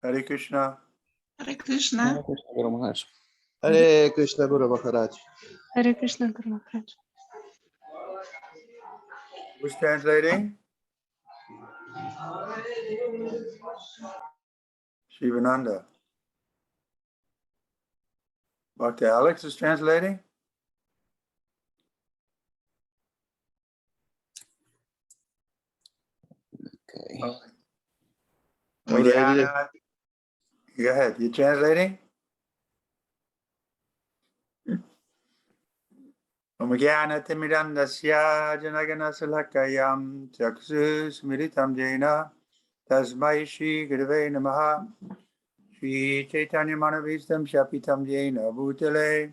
Hare Krishna. Hare Krishna. Hare Krishna, Guru Maharaj. Hare Krishna Guru Maharaj. Hare Krishna, Guru Maharaj. Who's translating? Shivananda. Dr. Alex is translating? Okay. Mariana, go ahead. You translating? Omagyanatimirandasya janaganasalakayam chaksusmiritam jena tasmai shri gurave namaha Shri Chaitanya Manavistam Shapitam Jena Bhutale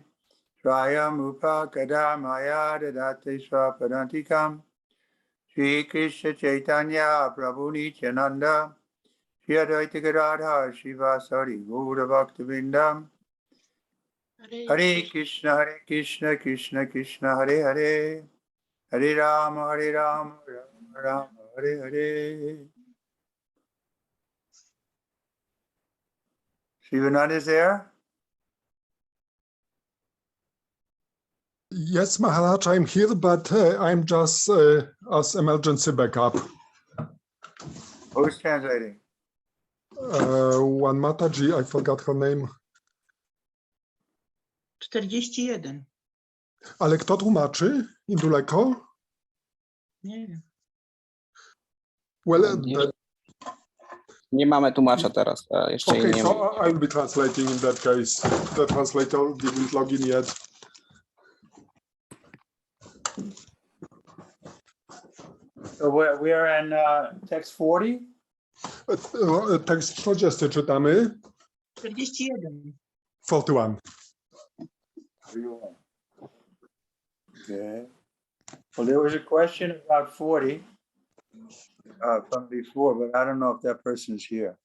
Swayam Upa Kadamaya Dadate Swapadantikam Shri Krishna Chaitanya Prabhu Nityananda Shri Advaita Gadadhar Shivasari Gaura Bhaktivinoda Hare Krishna Krishna Krishna Hare Hare Hare Rama Rama Rama Hare Hare. Shivananda is there? Yes, Maharaj, I'm here, but I'm just as emergency backup. Who's translating? One Mataji, I forgot her name. 41. Ale kto tłumaczy? Induleko? Nie wiem. Well, Nie mamy tłumacza teraz, a jeszcze okay, nie so ma. I'll be translating in that case. The translator didn't log in yet. So we are in text 40? Tekst 40 czytamy. 41. 41. Okay. Well, there was a question about 40 from before, but I don't know if that person is here.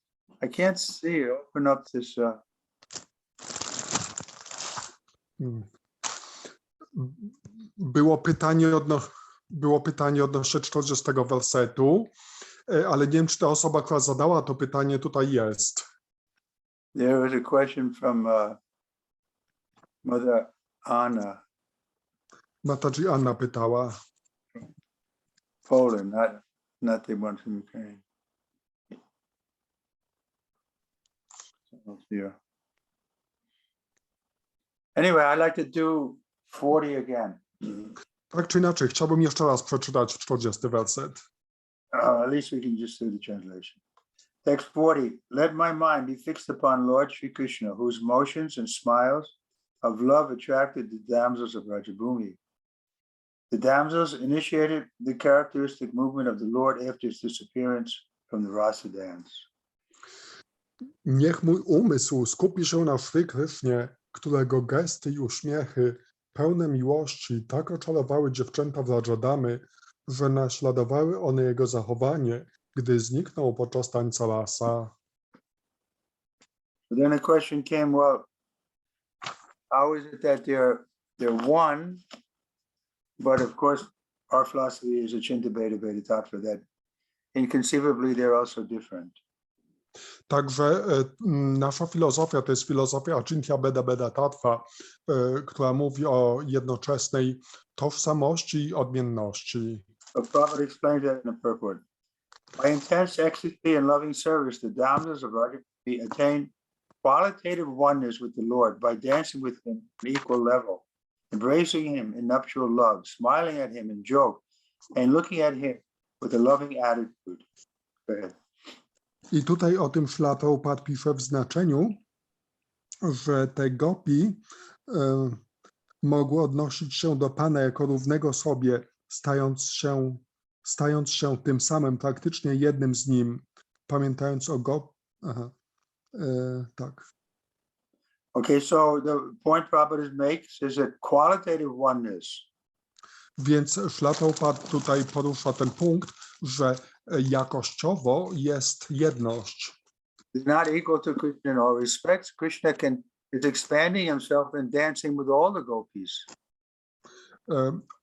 I can't see it. Open up this. Było pytanie odnośnie 40 wersetu, ale nie wiem, czy ta osoba, która zadała to pytanie, tutaj jest. There was a question from Mother Anna. Mataji Anna pytała. Poland, not the one from Ukraine. Yeah. Anyway, I'd like to do 40 again. Tak czy inaczej, chciałbym jeszcze raz przeczytać 40 werset. At least we can just do the translation. Text 40. Let my mind be fixed upon Lord Sri Krishna, whose motions and smiles of love attracted the damsels of Rajabhumi. The damsels initiated the characteristic movement of the Lord after his disappearance from the Rasa dance. Niech mój umysł skupi się na Shri Krishnie, którego gesty i uśmiechy pełne miłości tak oczarowały dziewczęta w Rajadamy, że naśladowały one jego zachowanie, gdy zniknął podczas tańca rasa. But then the question came, well, how is it that they're one? But of course, our philosophy is Achinta Bheda Bheda Tattva, that inconceivably they're also different. Także nasza filozofia to jest filozofia Achintya Bheda Bheda Tattva, która mówi o jednoczesnej tożsamości i odmienności. The Prophet explains that in the purport. By intense ecstasy and loving service, the damsels of Rajapati attain qualitative oneness with the Lord by dancing with him at equal level, embracing him in nuptial love, smiling at him in joke, and looking at him with a loving attitude. Go ahead. I tutaj o tym Śrila Prabhupada pisze w znaczeniu, że te gopi mogły odnosić się do Pana jako równego sobie, stając się tym samym praktycznie jednym z Nim, pamiętając o tak. Okay, so the point Prabhupada makes is that qualitative oneness. Więc Śrila Prabhupada tutaj porusza ten punkt, że jakościowo jest jedność. Is not equal to Krishna in all respects. Krishna is expanding himself and dancing with all the gopis.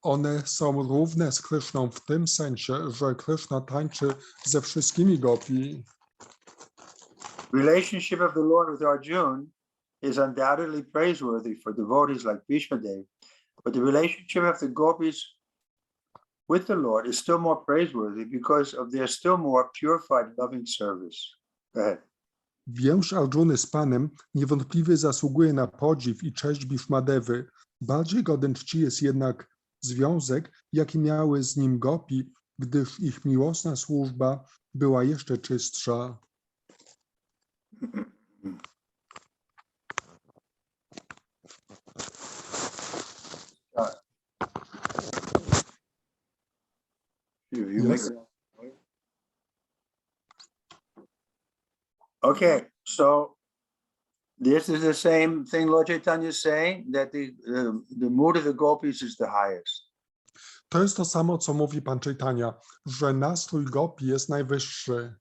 One są równe z Kryszną w tym sensie, że Kryszna tańczy ze wszystkimi gopi. Relationship of the Lord with Arjuna is undoubtedly praiseworthy for devotees like Bhishma Dev, but the relationship of the gopis with the Lord is still more praiseworthy because of their still more purified loving service. Go ahead. Więź Arjuny z Panem niewątpliwie zasługuje na podziw i cześć Bhishmadevy. Bardziej godny czci jest jednak związek, jaki miały z nim gopi, gdyż ich miłosna służba była jeszcze czystsza. You Yes. Okay, so this is the same thing Lord Chaitanya is saying, that the mood of the gopis is the highest. To jest to samo, co mówi Pan Chaitanya, że nastrój gopi jest najwyższy.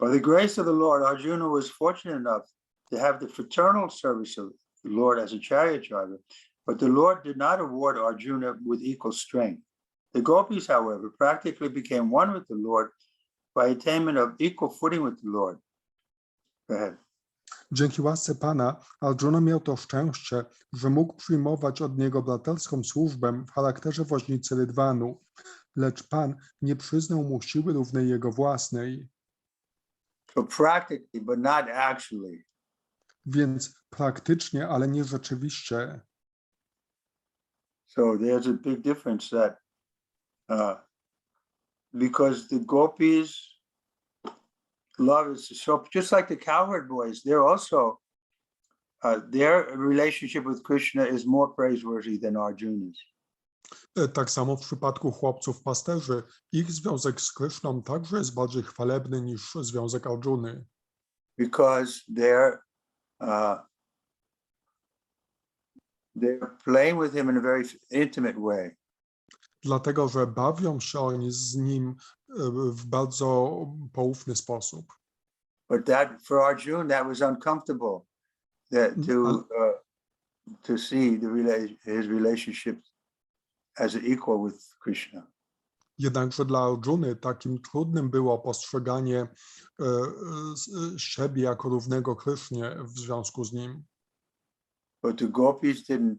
By the grace of the Lord, Arjuna was fortunate enough to have the fraternal service of the Lord as a chariot driver, but the Lord did not award Arjuna with equal strength. The gopis, however, practically became one with the Lord by attainment of equal footing with the Lord. Go ahead. Dzięki łasce Pana, Arjuna miał to szczęście, że mógł przyjmować od niego braterską służbę w charakterze woźnicy rydwanu, lecz Pan nie przyznał mu siły równej jego własnej. So practically, but not actually. Więc praktycznie, ale nie rzeczywiście. So there's a big difference that because the gopis love is so, just like the cowherd boys, they're also their relationship with Krishna is more praiseworthy than Arjuna's. Tak samo w przypadku chłopców pasterzy, ich związek z Kryszną także jest bardziej chwalebny niż związek Arjuny. Because they're playing with him in a very intimate way. Dlatego, że bawią się oni z nim w bardzo poufny sposób. But that for Arjuna, that was uncomfortable, that to see his relationship as an equal with Krishna. Jednakże dla Arjuny takim trudnym było postrzeganie siebie jako równego Krysznie w związku z nim. But the gopis didn't,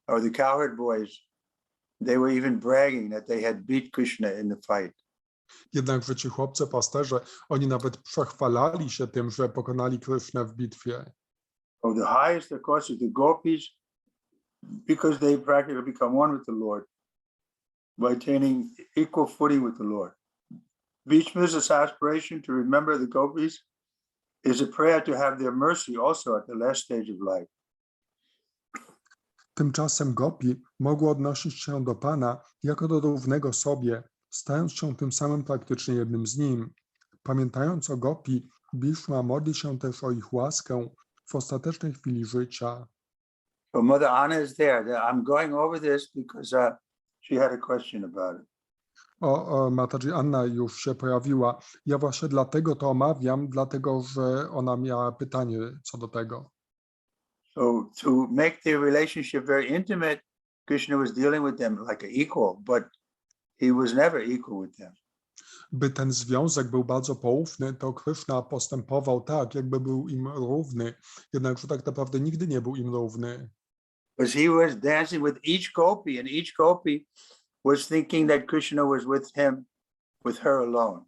or the cowherd boys, they were even bragging that they had beat Krishna in the fight. Jednakże ci chłopcy pasterze, oni nawet przechwalali się tym, że pokonali Krysznę w bitwie. So the highest, of course, is the gopis, because they practically become one with the Lord by attaining equal footing with the Lord. Bhishma's aspiration to remember the gopis is a prayer to have their mercy also at the last stage of life. Tymczasem gopi mogło odnosić się do Pana jako do równego sobie, stając się tym samym praktycznie jednym z nim. Pamiętając o gopi, Bhishma modli się też o ich łaskę w ostatecznej chwili życia. So Mother Anna is there. I'm going over this because she had a question about it. Mataji Anna już się pojawiła. Ja właśnie dlatego to omawiam, dlatego że ona miała pytanie co do tego. So to make their relationship very intimate, Krishna was dealing with them like an equal, but he was never equal with them. By ten związek był bardzo poufny, to Krishna postępował tak, jakby był im równy, jednakże tak naprawdę nigdy nie był im równy. Because he was dancing with each gopi, and each gopi was thinking that Krishna was with him, with her alone.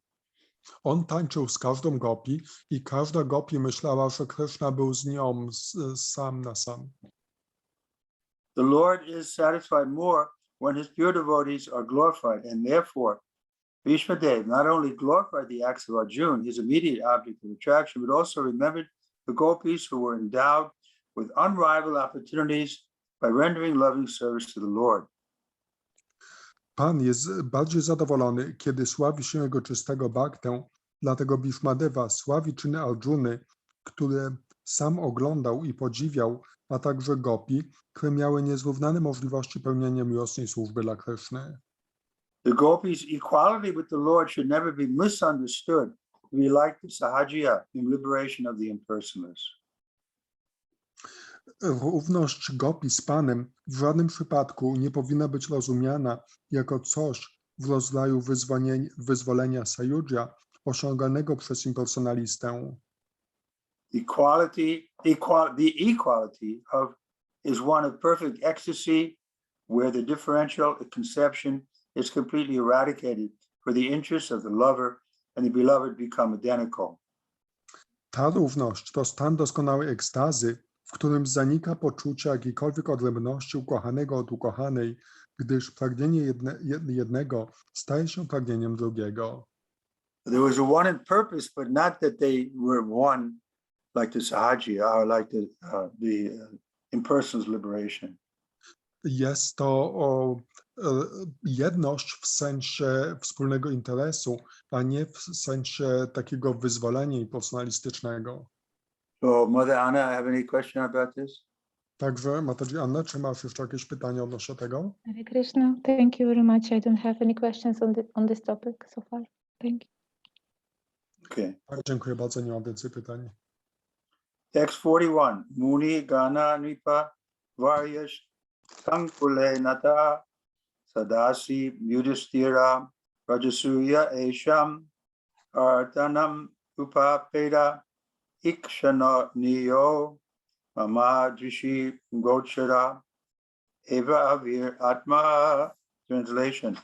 On tańczył z każdą gopi i każda gopi myślała, że Krishna był z nią sam na sam. The Lord is satisfied more when his pure devotees are glorified, and therefore Bhishma Dev not only glorified the acts of Arjuna, his immediate object of attraction, but also remembered the gopis who were endowed with unrivaled opportunities by rendering loving service to the Lord. Pan jest bardziej zadowolony, kiedy sławi się jego czystego bhaktę, dlatego Bhishmadeva sławi czyny Arjuny, które sam oglądał i podziwiał, a także gopi, które miały niezrównane możliwości pełnienia miłosnej służby dla Kryszny. The gopis' equality with the Lord should never be misunderstood to be like the Sahajiya in liberation of the impersonalists. Równość gopi z Panem w żadnym przypadku nie powinna być rozumiana jako coś w rodzaju wyzwolenia Sayujya osiąganego przez impersonalistę. The equality of is one of perfect ecstasy, where the differential conception is completely eradicated for the interests of the lover and the beloved become identical. Ta równość to stan doskonałej ekstazy, w którym zanika poczucie jakiejkolwiek odrębności ukochanego od ukochanej, gdyż pragnienie jednego staje się pragnieniem drugiego. There was a one in purpose, but not that they were one like the Sahaja or like the impersonal's liberation. Jest to jedność w sensie wspólnego interesu, a nie w sensie takiego wyzwolenia impersonalistycznego. So, Mother Anna, have any question about this? Także, Mataji Anna, czy masz jeszcze jakieś pytania odnośnie tego? Hare Krishna, thank you very much. I don't have any questions on this topic so far. Thank you. Okay. Tak, dziękuję bardzo, nie mam więcej pytań. Text 41. Muni Gana Nipa Varyash Sankule Nata Sadasi Yudhishthira Rajasuya Esham Artanam Upapeda Ikshana Niyo Mama Drishi Gochara Eva Avir Atma. Translation.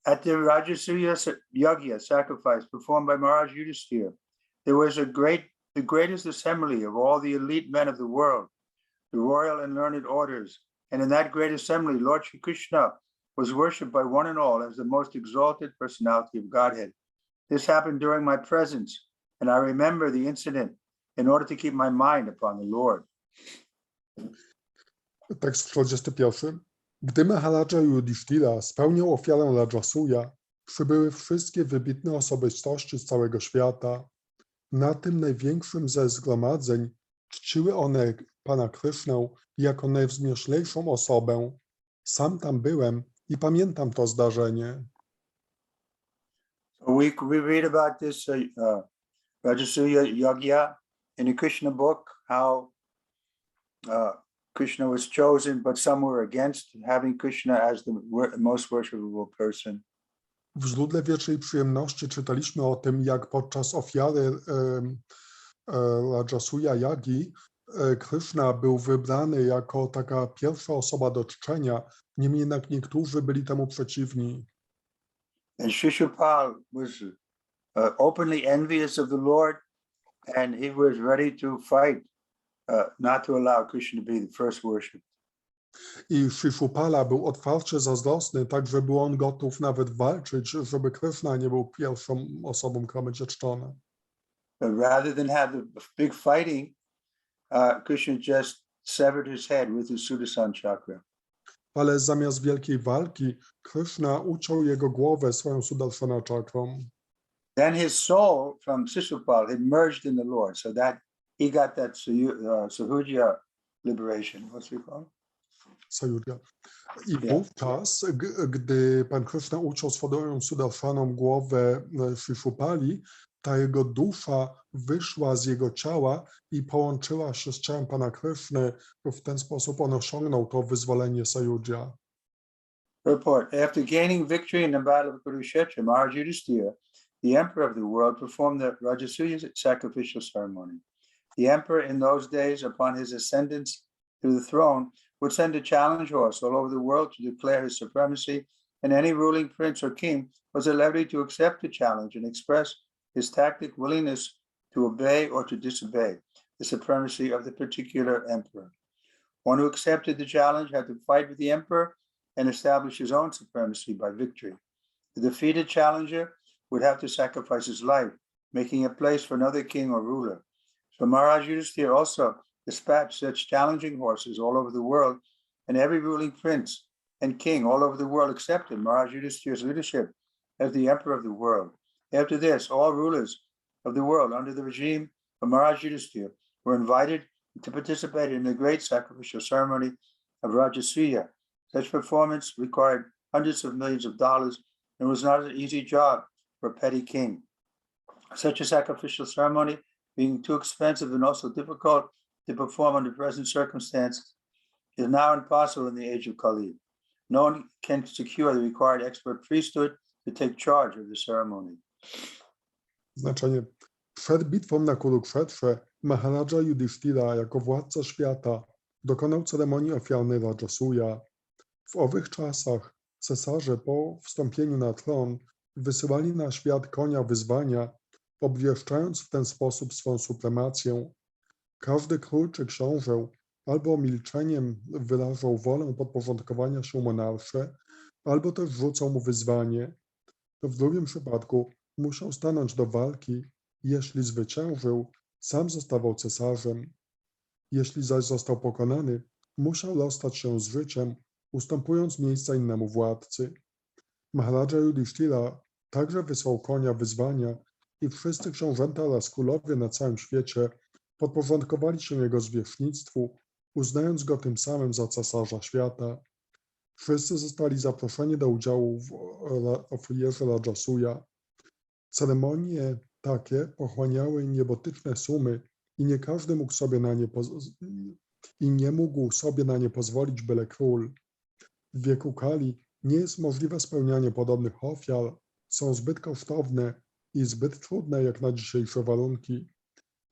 At the Rajasuya Yagya sacrifice performed by Maharaj Yudhishthira, there was the greatest assembly of all the elite men of the world, the royal and learned orders. And in that great assembly, Lord Shri Krishna was worshipped by one and all as the most exalted personality of Godhead. This happened during my presence, and I remember the incident in order to keep my mind upon the Lord. Tekst 41. Gdy Maharaja Yudhishthira spełniał ofiarę Rajasuya, przybyły wszystkie wybitne osobistości z całego świata. Na tym największym ze zgromadzeń czciły one Pana Krishnę jako najwznioślejszą osobę. Sam tam byłem i pamiętam to zdarzenie. So we read about this Rajasuya Yagya in the Krishna book, how Krishna was chosen, but some were against having Krishna as the most worshipable person. W źródle Wiecznej Przyjemności czytaliśmy o tym, jak podczas ofiary Rajasuya Yagi Krishna był wybrany jako taka pierwsza osoba do czczenia, niemniej jednak niektórzy byli temu przeciwni. And Shishupal was openly envious of the Lord, and he was ready to fight not to allow Krishna to be the first worship. I Shishupala był otwarcie zazdrosny, tak że był on gotów nawet walczyć, żeby Krishna nie był pierwszą osobą, która będzie czczona. But rather than have the big fighting, Krishna just severed his head with his Sudarshan chakra. Ale zamiast wielkiej walki, Krishna uciął jego głowę swoją Sudarshana czakrą. Then his soul from Shishupal had merged in the Lord, so that he got that Sahuja liberation. What's it called? Sayudhya. I wówczas, gdy Pan Krishna uciął swoją Sudarshaną głowę Shishupali, ta jego dusza wyszła z jego ciała i połączyła się z ciałem Pana Krishny. W ten sposób on osiągnął to wyzwolenie Sayudhya. Report. After gaining victory in the battle of Kurukshetra, Maharaj Yudhishthira, the emperor of the world, performed the Rajasuya sacrificial ceremony. The emperor in those days, upon his ascendance to the throne, would send a challenge horse all over the world to declare his supremacy, and any ruling prince or king was at liberty to accept the challenge and express his tacit willingness to obey or to disobey the supremacy of the particular emperor. One who accepted the challenge had to fight with the emperor and establish his own supremacy by victory. The defeated challenger would have to sacrifice his life, making a place for another king or ruler. So Maharaj Yudhishthira also dispatched such challenging horses all over the world, and every ruling prince and king all over the world accepted Maharaj Yudhishthira's leadership as the emperor of the world. After this, all rulers of the world under the regime of Maharaj Yudhishthira were invited to participate in the great sacrificial ceremony of Rajasuya. Such performance required hundreds of millions of dollars and was not an easy job for a petty king. Such a sacrificial ceremony, being too expensive and also difficult to perform under present circumstances, is now impossible in the age of Kali. No one can secure the required expert priesthood to take charge of the ceremony. Znaczenie. Przed bitwą na Kurukshetrze Maharadża Yudhishthira jako władca świata dokonał ceremonii ofiarnej Rajasuja. W owych czasach cesarze po wstąpieniu na tron wysyłali na świat konia wyzwania, obwieszczając w ten sposób swą supremację. Każdy król czy książę albo milczeniem wyrażał wolę podporządkowania się monarsze, albo też rzucał mu wyzwanie. W drugim przypadku musiał stanąć do walki. Jeśli zwyciężył, sam zostawał cesarzem. Jeśli zaś został pokonany, musiał rozstać się z życiem, ustępując miejsca innemu władcy. Maharadża Yudhishthira także wysłał konia wyzwania i wszyscy książęta oraz królowie na całym świecie podporządkowali się jego zwierzchnictwu, uznając go tym samym za cesarza świata. Wszyscy zostali zaproszeni do udziału w ofierze Rajasuja. Ceremonie takie pochłaniały niebotyczne sumy i nie każdy mógł sobie na nie pozwolić byle król. W wieku Kali nie jest możliwe spełnianie podobnych ofiar, są zbyt kosztowne i zbyt trudne jak na dzisiejsze warunki.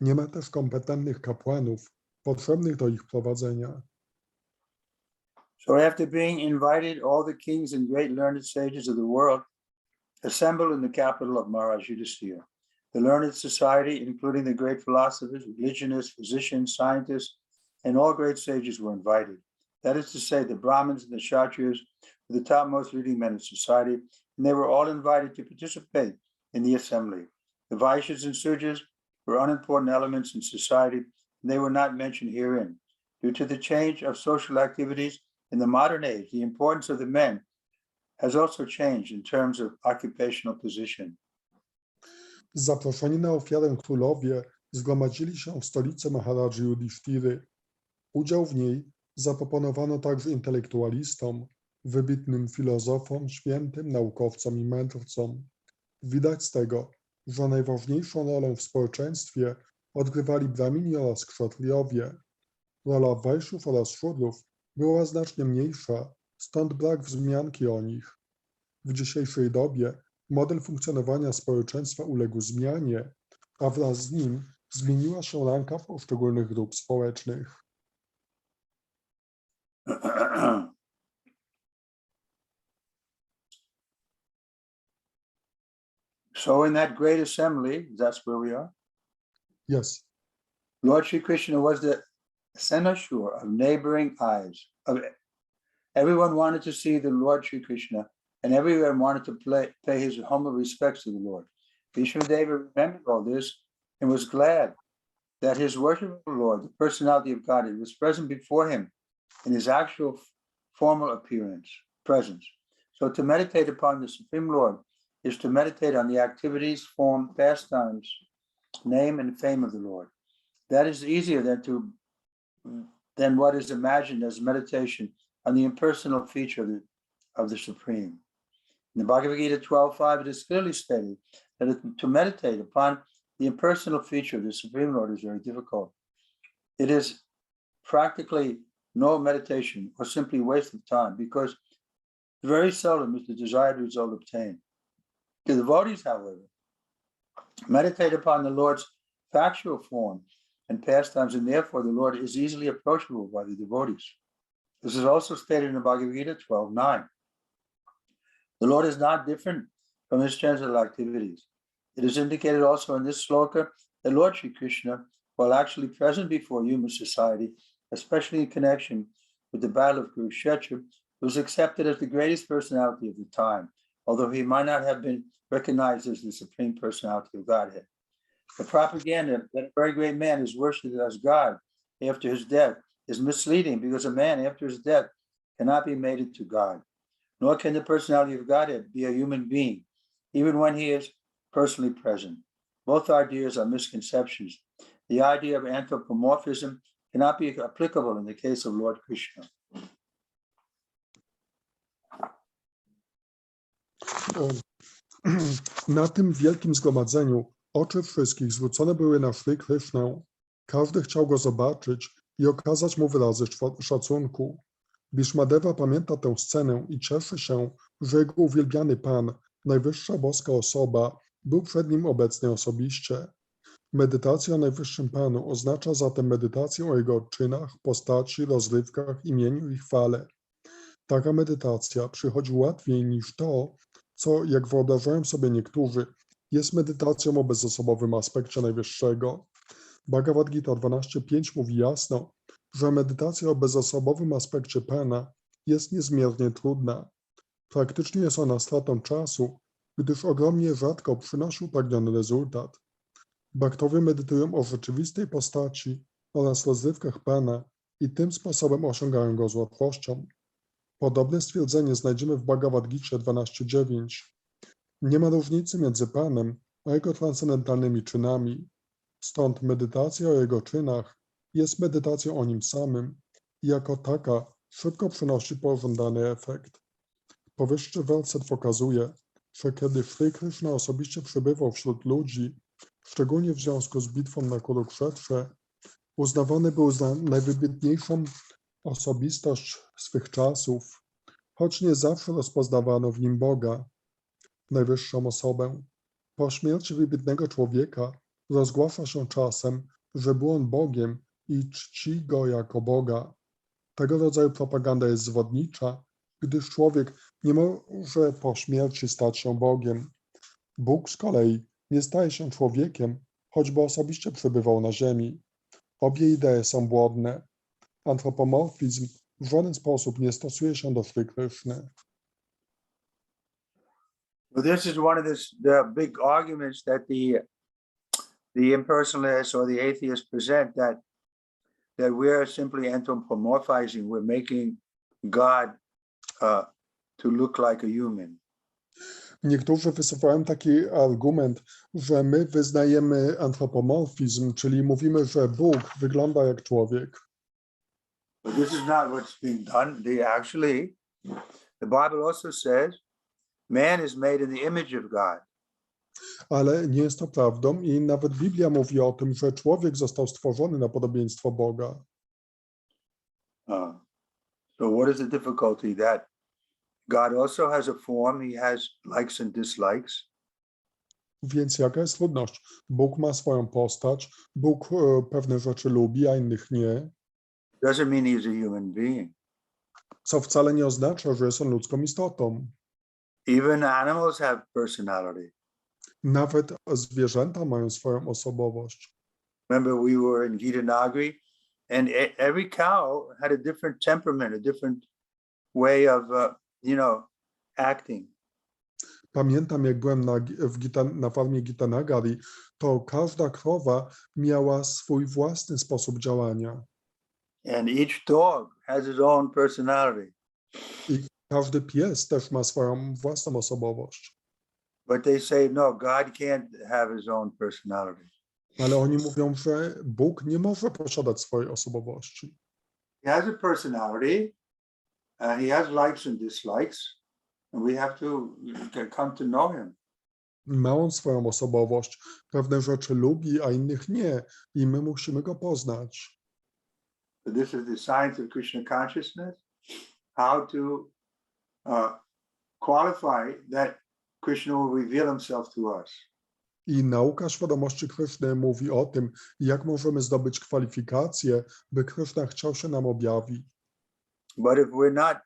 Nie ma też kompetentnych kapłanów potrzebnych do ich prowadzenia. So after being invited, all the kings and great learned sages of the world assembled in the capital of Maharaj Yudhishthira. The learned society, including the great philosophers, religionists, physicians, scientists, and all great sages were invited. That is to say, the Brahmins and the Kshatriyas were the topmost leading men in society, and they were all invited to participate in the assembly. The Vaishyas and Sudras were unimportant elements in society, and they were not mentioned herein. Due to the change of social activities in the modern age, the importance of the men has also changed in terms of occupational position. Zaproszeni na ofiarę królowie zgromadzili się w stolicy Maharadży Yudhishtiry. Udział w niej zaproponowano także intelektualistom, wybitnym filozofom, świętym, naukowcom i mędrcom. Widać z tego, że najważniejszą rolę w społeczeństwie odgrywali Brahmini oraz Kshatriyowie. Rola Wajszów oraz Szudrów była znacznie mniejsza, stąd brak wzmianki o nich. W dzisiejszej dobie model funkcjonowania społeczeństwa uległ zmianie, a wraz z nim zmieniła się ranka poszczególnych grup społecznych. So in that great assembly, that's where we are. Yes. Lord Shri Krishna was the cynosure of neighboring eyes. Everyone wanted to see the Lord Shri Krishna, and everyone wanted to pay his humble respects to the Lord. Vishwadeva remembered all this and was glad that his worship of the Lord, the personality of God, was present before him in his actual formal presence. So to meditate upon the Supreme Lord is to meditate on the activities, form, pastimes, name, and fame of the Lord. That is easier than what is imagined as meditation on the impersonal feature of the Supreme. In the Bhagavad Gita 12.5, it is clearly stated that to meditate upon the impersonal feature of the Supreme Lord is very difficult. It is practically no meditation or simply waste of time because very seldom is the desired result obtained. The devotees, however, meditate upon the Lord's factual form and pastimes, and therefore the Lord is easily approachable by the devotees. This is also stated in the Bhagavad Gita 12.9. The Lord is not different from his transcendental activities. It is indicated also in this sloka that Lord Shri Krishna, while actually present before human society, especially in connection with the battle of Kurukshetra, was accepted as the greatest personality of the time, although he might not have been recognized as the Supreme Personality of Godhead. The propaganda that a very great man is worshipped as God after his death is misleading because a man after his death cannot be mated to God, nor can the personality of Godhead be a human being, even when he is personally present. Both ideas are misconceptions. The idea of anthropomorphism cannot be applicable in the case of Lord Krishna. Na tym wielkim zgromadzeniu oczy wszystkich zwrócone były na Shri Krishnę. Każdy chciał go zobaczyć i okazać mu wyrazy szacunku. Bhishmadeva pamięta tę scenę i cieszy się, że jego uwielbiany Pan, najwyższa boska osoba, był przed nim obecny osobiście. Medytacja o Najwyższym Panu oznacza zatem medytację o Jego czynach, postaci, rozrywkach, imieniu i chwale. Taka medytacja przychodzi łatwiej niż to, co, jak wyobrażają sobie niektórzy, jest medytacją o bezosobowym aspekcie Najwyższego. Bhagavad Gita 12.5 mówi jasno, że medytacja o bezosobowym aspekcie Pana jest niezmiernie trudna. Praktycznie jest ona stratą czasu, gdyż ogromnie rzadko przynosi upragniony rezultat. Bhaktowie medytują o rzeczywistej postaci oraz rozrywkach Pana i tym sposobem osiągają go z łatwością. Podobne stwierdzenie znajdziemy w Bhagavad Gicie 12.9. Nie ma różnicy między Panem a Jego transcendentalnymi czynami. Stąd medytacja o Jego czynach jest medytacją o Nim samym i jako taka szybko przynosi pożądany efekt. Powyższy werset pokazuje, że kiedy Sri Krishna osobiście przebywał wśród ludzi, szczególnie w związku z bitwą na Kurukshetrze, uznawany był za najwybitniejszą osobistość swych czasów, choć nie zawsze rozpoznawano w nim Boga, najwyższą osobę. Po śmierci wybitnego człowieka rozgłasza się czasem, że był on Bogiem i czci go jako Boga. Tego rodzaju propaganda jest zwodnicza, gdyż człowiek nie może po śmierci stać się Bogiem. Bóg z kolei nie staje się człowiekiem, choćby osobiście przebywał na ziemi. Obie idee są błędne. Antropomorfizm w żaden sposób nie stosuje się do Sri Krishny. Well, this is one of the big arguments that the impersonalists or the atheists present, that we're simply anthropomorphizing, we're making God to look like a human. Niektórzy wysuwają taki argument, że my wyznajemy antropomorfizm, czyli mówimy, że Bóg wygląda jak człowiek. But this is not what's being done. The Bible also says man is made in the image of God. Ale nie jest to prawdą i nawet Biblia mówi o tym, że człowiek został stworzony na podobieństwo Boga. So what is the difficulty? That God also has a form, he has likes and dislikes. Więc jaka jest trudność? Bóg ma swoją postać, Bóg pewne rzeczy lubi, a innych nie, Doesn't mean he's a human being. co wcale nie oznacza, że jest on ludzką istotą. Even animals have personality. Nawet zwierzęta mają swoją osobowość. Remember, we were in Gitanagari, and every cow had a different temperament, a different way of, acting. Pamiętam, jak byłem na farmie Gitanagari, to każda krowa miała swój własny sposób działania. And each dog has its own personality. I każdy pies też ma swoją własną osobowość. But they say, no, God can't have his own personality. Ale oni mówią, że Bóg nie może posiadać swojej osobowości. He has a personality, he has likes and dislikes, and we have to come to know him. Ma on swoją osobowość, pewne rzeczy lubi, a innych nie, i my musimy go poznać. So this is the science of Krishna consciousness, how to qualify that Krishna will reveal himself to us. I nauka świadomości Kryszny mówi o tym, jak możemy zdobyć kwalifikacje, by Kryszna chciał się nam objawić. But if we're not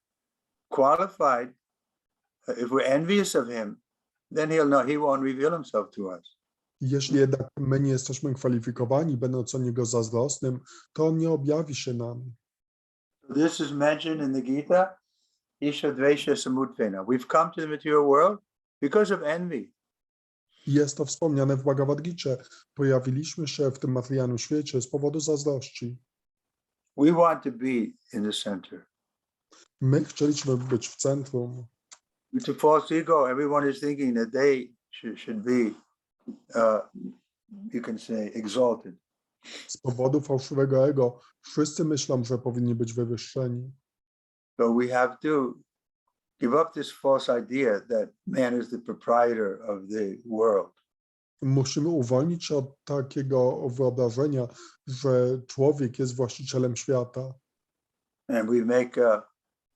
qualified, if we're envious of him, then he won't reveal himself to us. Jeśli jednak my nie jesteśmy kwalifikowani, będąc o niego zazdrosnym, to on nie objawi się nam. This is mentioned in the Gita, Isha Dvesha Samudvena. We've come to the material world because of envy. Jest to wspomniane w Bhagavad Gicie. Pojawiliśmy się w tym materialnym świecie z powodu zazdrości. We want to be in the center. My chcieliśmy być w centrum. It's a false ego. Everyone is thinking that they should be, you can say, exalted. Z powodu fałszywego ego wszyscy myślą, że powinni być wywyższeni. So we have to give up this false idea that man is the proprietor of the world. Musimy uwolnić się od takiego wyobrażenia, że człowiek jest właścicielem świata. And we make a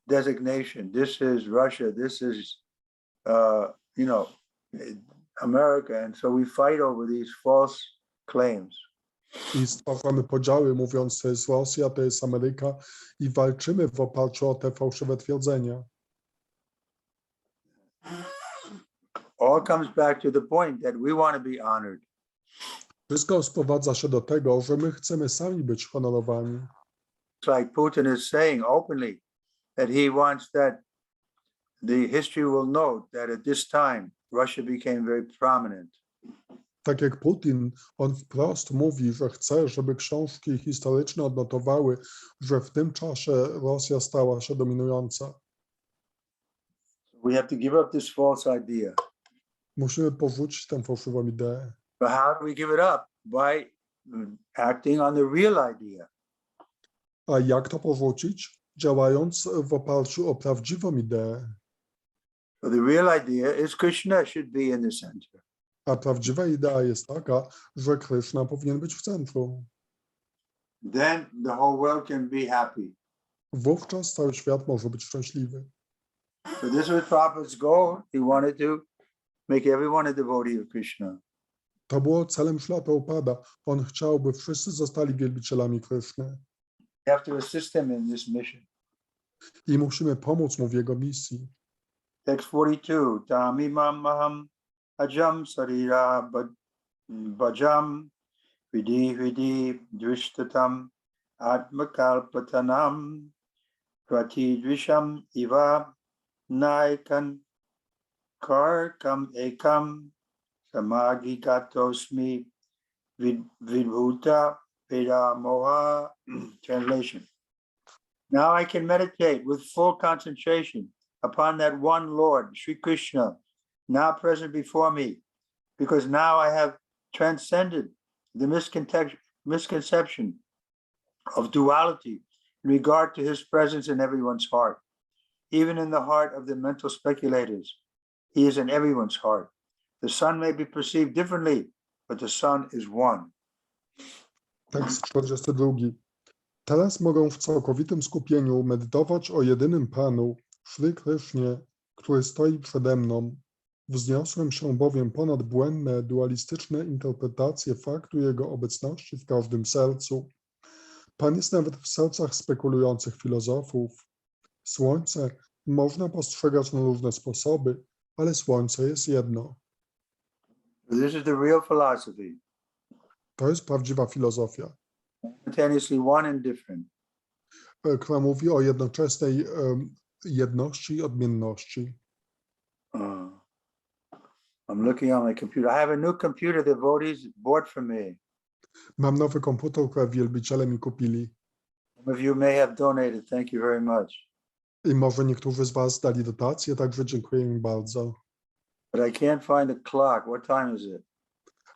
designation. This is Russia. This is, America, and so we fight over these false claims. I stwarzamy podziały, mówiąc, to jest Rosja, to jest Ameryka i walczymy w oparciu o te fałszywe twierdzenia. All comes back to the point that we want to be honored. Wszystko sprowadza się do tego, że my chcemy sami być honorowani. It's like Putin is saying openly that he wants that the history will note that at this time Russia became very prominent. Tak jak Putin, on wprost mówi, że chce, żeby książki historyczne odnotowały, że w tym czasie Rosja stała się dominująca. We have to give up this false idea. Musimy porzucić tę fałszywą ideę. But how do we give it up? By acting on the real idea. A jak to porzucić? Działając w oparciu o prawdziwą ideę. So the real idea is Krishna should be in the center. A prawdziwa idea jest taka, że Krishna powinien być w centrum. Then the whole world can be happy. Wówczas cały świat może być szczęśliwy. So this was Prabhupada's goal. He wanted to make everyone a devotee of Krishna. To było celem Śrila Prabhupada. On chciał, by wszyscy zostali wielbicielami Krishny. We have to assist him in this mission. I musimy pomóc mu w jego misji. Text 42. Tamimam maham ajam sarira bhajam vidhi drishtatam atmakalpatanam pratidvisham iva naikan karkam ekam samagigatosmi vidbhuta veda moha. Translation. Now I can meditate with full concentration upon that one Lord, Sri Krishna, now present before me, because now I have transcended the misconception of duality in regard to his presence in everyone's heart. Even in the heart of the mental speculators, he is in everyone's heart. The sun may be perceived differently, but the sun is one. Tekst 42. Teraz mogę w całkowitym skupieniu medytować o jedynym Panu, Shri Krishnie, który stoi przede mną. Wzniosłem się bowiem ponad błędne, dualistyczne interpretacje faktu Jego obecności w każdym sercu. Pan jest nawet w sercach spekulujących filozofów. Słońce można postrzegać na różne sposoby, ale słońce jest jedno. This is the real philosophy. To jest prawdziwa filozofia, Simultaneously one and different. która mówi o jednoczesnej jedności i odmienności. I'm looking on my computer. I have a new computer the devotees bought for me. Mam nowy komputer, który wielbiciele mi kupili. Some of you may have donated. Thank you very much. I może niektórzy z was dali dotacje, także dziękuję im bardzo. But I can't find the clock. What time is it?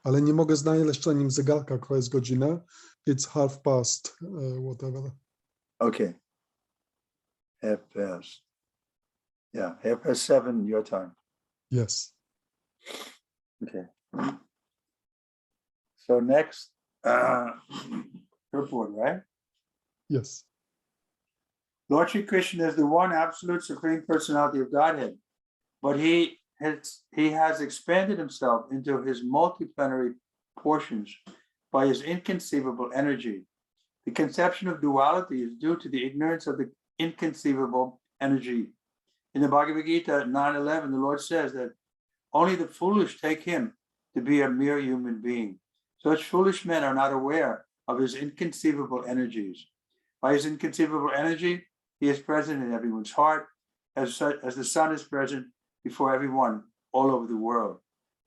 Ale nie mogę znaleźć na nim zegarka, która jest godzina. It's past, whatever. Okay. 7:30. Yeah, 7:30 your time. Yes. Okay. So next, report, right? Yes. Lord Shri Krishna is the one absolute supreme personality of Godhead, but he has expanded himself into his multiplenary portions by his inconceivable energy. The conception of duality is due to the ignorance of the inconceivable energy. In the Bhagavad Gita 9:11, the Lord says that only the foolish take him to be a mere human being. Such foolish men are not aware of his inconceivable energies. By his inconceivable energy, he is present in everyone's heart, as the sun is present before everyone all over the world.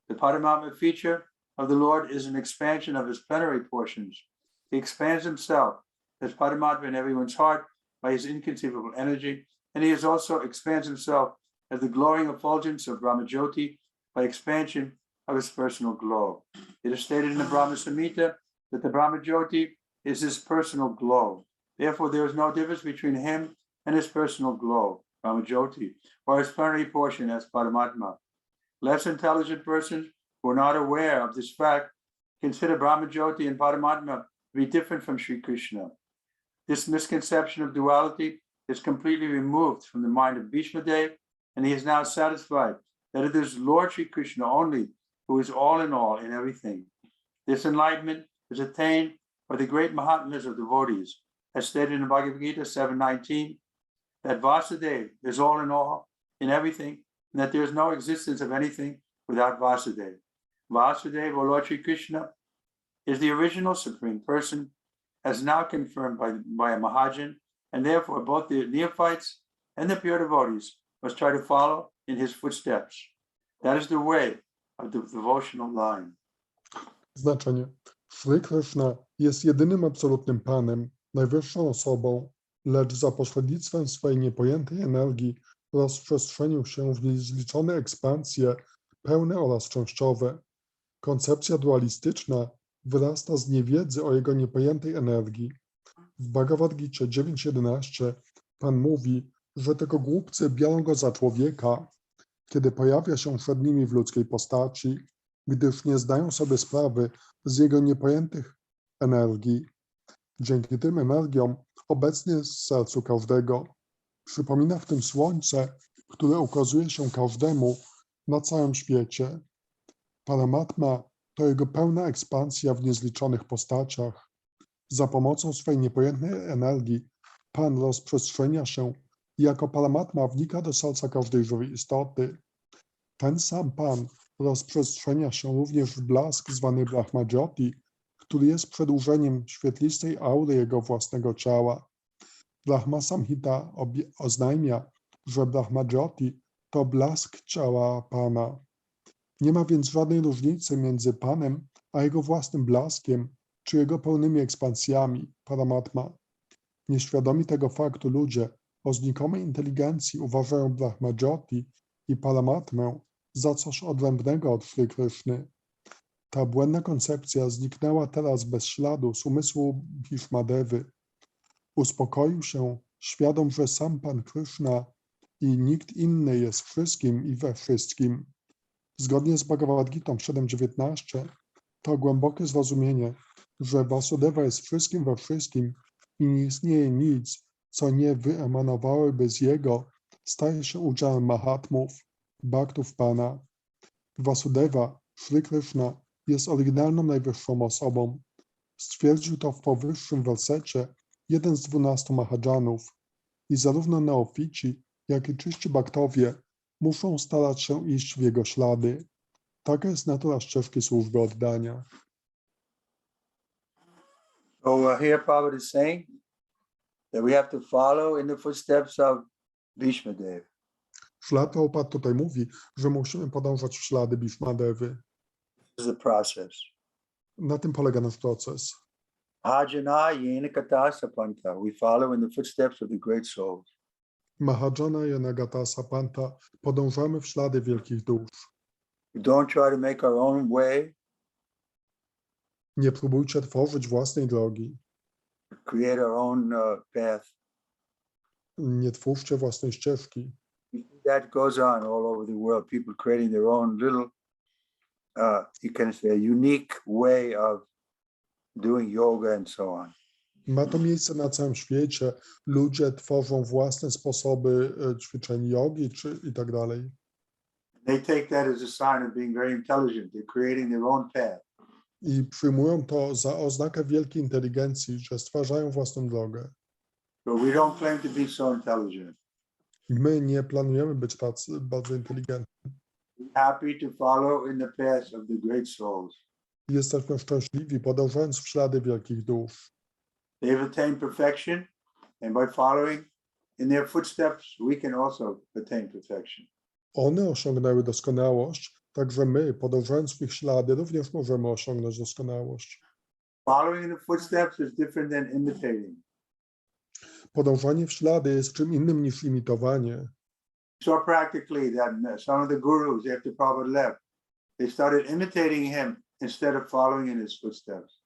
The Paramatma feature of the Lord is an expansion of his plenary portions. He expands himself as Paramatma in everyone's heart by his inconceivable energy, and he also expands himself as the glowing effulgence of Brahmajyoti by expansion of his personal glow. It is stated in the Brahma Samhita that the Brahmajyoti is his personal glow. Therefore, there is no difference between him and his personal glow, Brahmajyoti, or his plenary portion as Paramatma. Less intelligent persons who are not aware of this fact consider Brahmajyoti and Paramatma to be different from Sri Krishna. This misconception of duality is completely removed from the mind of Bhishma Dev, and he is now satisfied that it is Lord Sri Krishna only who is all in everything. This enlightenment is attained by the great Mahatmas of devotees, as stated in Bhagavad Gita 7:19, that Vasudeva is all in everything, and that there is no existence of anything without Vasudeva. Vasudeva, or Lord Sri Krishna, is the original Supreme Person, as now confirmed by a Mahajan, and therefore both the neophytes and the pure devotees must try to follow in his footsteps. That is the way of the devotional line. Znaczenie. Sri Krishna jest jedynym absolutnym Panem, najwyższą osobą, lecz za pośrednictwem swej niepojętej energii rozprzestrzenił się w niezliczone ekspansje, pełne oraz częściowe. Koncepcja dualistyczna wyrasta z niewiedzy o jego niepojętej energii. W Bhagavad Gicie 9:11 Pan mówi, że tylko głupcy biorą go za człowieka, kiedy pojawia się przed nimi w ludzkiej postaci, gdyż nie zdają sobie sprawy z jego niepojętych energii. Dzięki tym energiom obecny jest w sercu każdego. Przypomina w tym słońce, które ukazuje się każdemu na całym świecie. Paramatma to jego pełna ekspansja w niezliczonych postaciach. Za pomocą swej niepojętnej energii Pan rozprzestrzenia się i jako Paramatma wnika do serca każdej żywej istoty. Ten sam Pan rozprzestrzenia się również w blask zwany Brahmajyoti, który jest przedłużeniem świetlistej aury jego własnego ciała. Brahma Samhita oznajmia, że Brahmajyoti to blask ciała Pana. Nie ma więc żadnej różnicy między Panem a jego własnym blaskiem, czy jego pełnymi ekspansjami, Paramatma. Nieświadomi tego faktu ludzie o znikomej inteligencji uważają Brahmajyoti i Paramatmę za coś odrębnego od Sri Kryszny. Ta błędna koncepcja zniknęła teraz bez śladu z umysłu Bhishmadevy. Uspokoił się, świadom, że sam Pan Kryszna i nikt inny jest wszystkim i we wszystkim. Zgodnie z Bhagavad Gitą 7:19 to głębokie zrozumienie, że Vasudeva jest wszystkim we wszystkim i nie istnieje nic, co nie wyemanowałoby z jego, staje się udziałem Mahatmów, Bhaktów Pana. Vasudeva, Sri Krishna, jest oryginalną najwyższą osobą. Stwierdził to w powyższym wersecie jeden z 12 Mahadżanów i zarówno neofici, jak i czyści Bhaktowie muszą starać się iść w jego ślady. Taka jest natura ścieżki służby oddania. So here Prabhupada is saying that we have to follow in the footsteps of Bhishmadev. Ślad Prabhupada tutaj mówi, że musimy podążać w ślady Bhishmadevy. This is the process. Na tym polega nasz proces. Bhajana yena kata sapanta. We follow in the footsteps of the great souls. Mahajana Yanagata Sapanta, podążamy w ślady wielkich dusz. We don't try to make our own way, Nie próbujcie tworzyć własnej drogi. create our own path. Nie twórzcie własnej ścieżki. That goes on all over the world. People creating their own little, you can say, unique way of doing yoga and so on. Ma to miejsce na całym świecie. Ludzie tworzą własne sposoby ćwiczeń jogi i tak dalej. They take that as a sign of being very intelligent. They're creating their own path. I przyjmują to za oznakę wielkiej inteligencji, że stwarzają własną drogę. But we don't claim to be so intelligent. My nie planujemy być tacy bardzo inteligentni. We're happy to follow in the path of the great souls. Jesteśmy szczęśliwi, podążając w ślady wielkich dusz. They've attained perfection, and by following in their footsteps, we can also attain perfection. One osiągnęły doskonałość, także my, podążając w ich ślady, również możemy osiągnąć doskonałość. Following in the footsteps is different than imitating. Podążanie w ślady jest czym innym niż imitowanie. So practically that some of the gurus, after Prabhupada left, they started imitating him instead of following in his footsteps.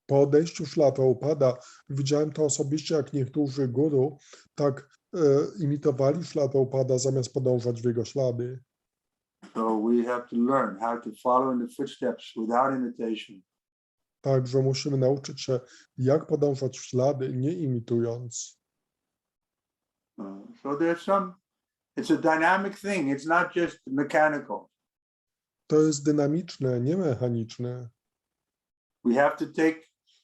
Po odejściu szla Prabhupada widziałem to osobiście, jak niektórzy guru tak imitowali szla Prabhupada, zamiast podążać w jego ślady. So we have to learn how to follow in the footsteps without imitation. Także musimy nauczyć się, jak podążać w ślady, nie imitując. So it's a dynamic thing. It's not just mechanical. To jest dynamiczne, nie mechaniczne. We have to take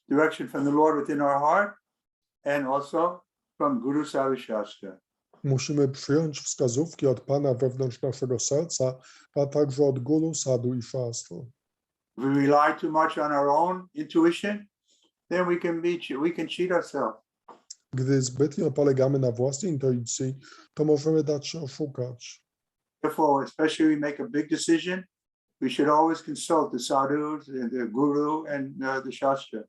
direction from the Lord within our heart and also from Guru Sarvashastra. Musimy przyjąć wskazówki od Pana wewnątrz naszego serca, a także od Guru, Sadhu i Szastru. If we rely too much on our own intuition, then we can cheat ourselves. Gdy zbytnio polegamy na własnej intuicji, to możemy dać się oszukać. Therefore, especially we make a big decision, we should always consult the sadhus, the guru, and the shastra.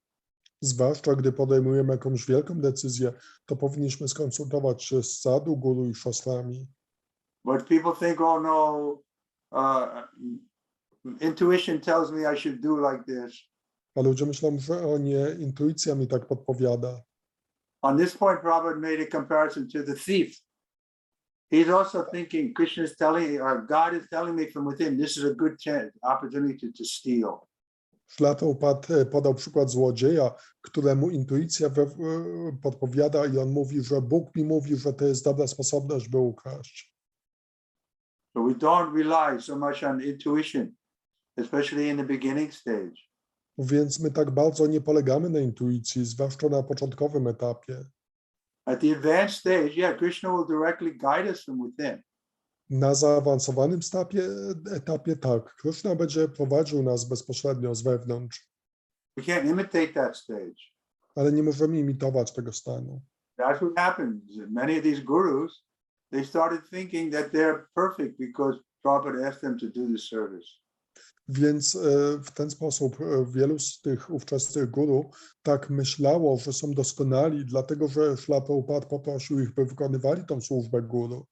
Zwłaszcza gdy podejmujemy jakąś wielką decyzję, to powinniśmy skonsultować się z sadhu, guru i szastrami. But people think, oh no, intuition tells me I should do like this. A ludzie myślą, że o nie, intuicja mi tak podpowiada. On this point, Prabhupada made a comparison to the thief. He's also thinking Krishna is telling, or God is telling me from within, this is a good chance, opportunity to steal. Ślad Prabhupada podał przykład złodzieja, któremu intuicja podpowiada i on mówi, że Bóg mi mówi, że to jest dobra sposobność, by ukraść. So we don't rely so much on intuition, especially in the beginning stage. Więc my tak bardzo nie polegamy na intuicji, zwłaszcza na początkowym etapie. At the advanced stage, yeah, Krishna will directly guide us from within. Na zaawansowanym etapie tak, Krishna będzie prowadził nas bezpośrednio z wewnątrz, We can't imitate that stage. ale nie możemy imitować tego stanu. That's what happens. Many of these gurus, they started thinking that they're perfect because Prabhupada asked them to do the service. Więc w ten sposób wielu z tych ówczesnych guru tak myślało, że są doskonali, dlatego że Śla Prabhupada poprosił ich, by wykonywali tą służbę guru.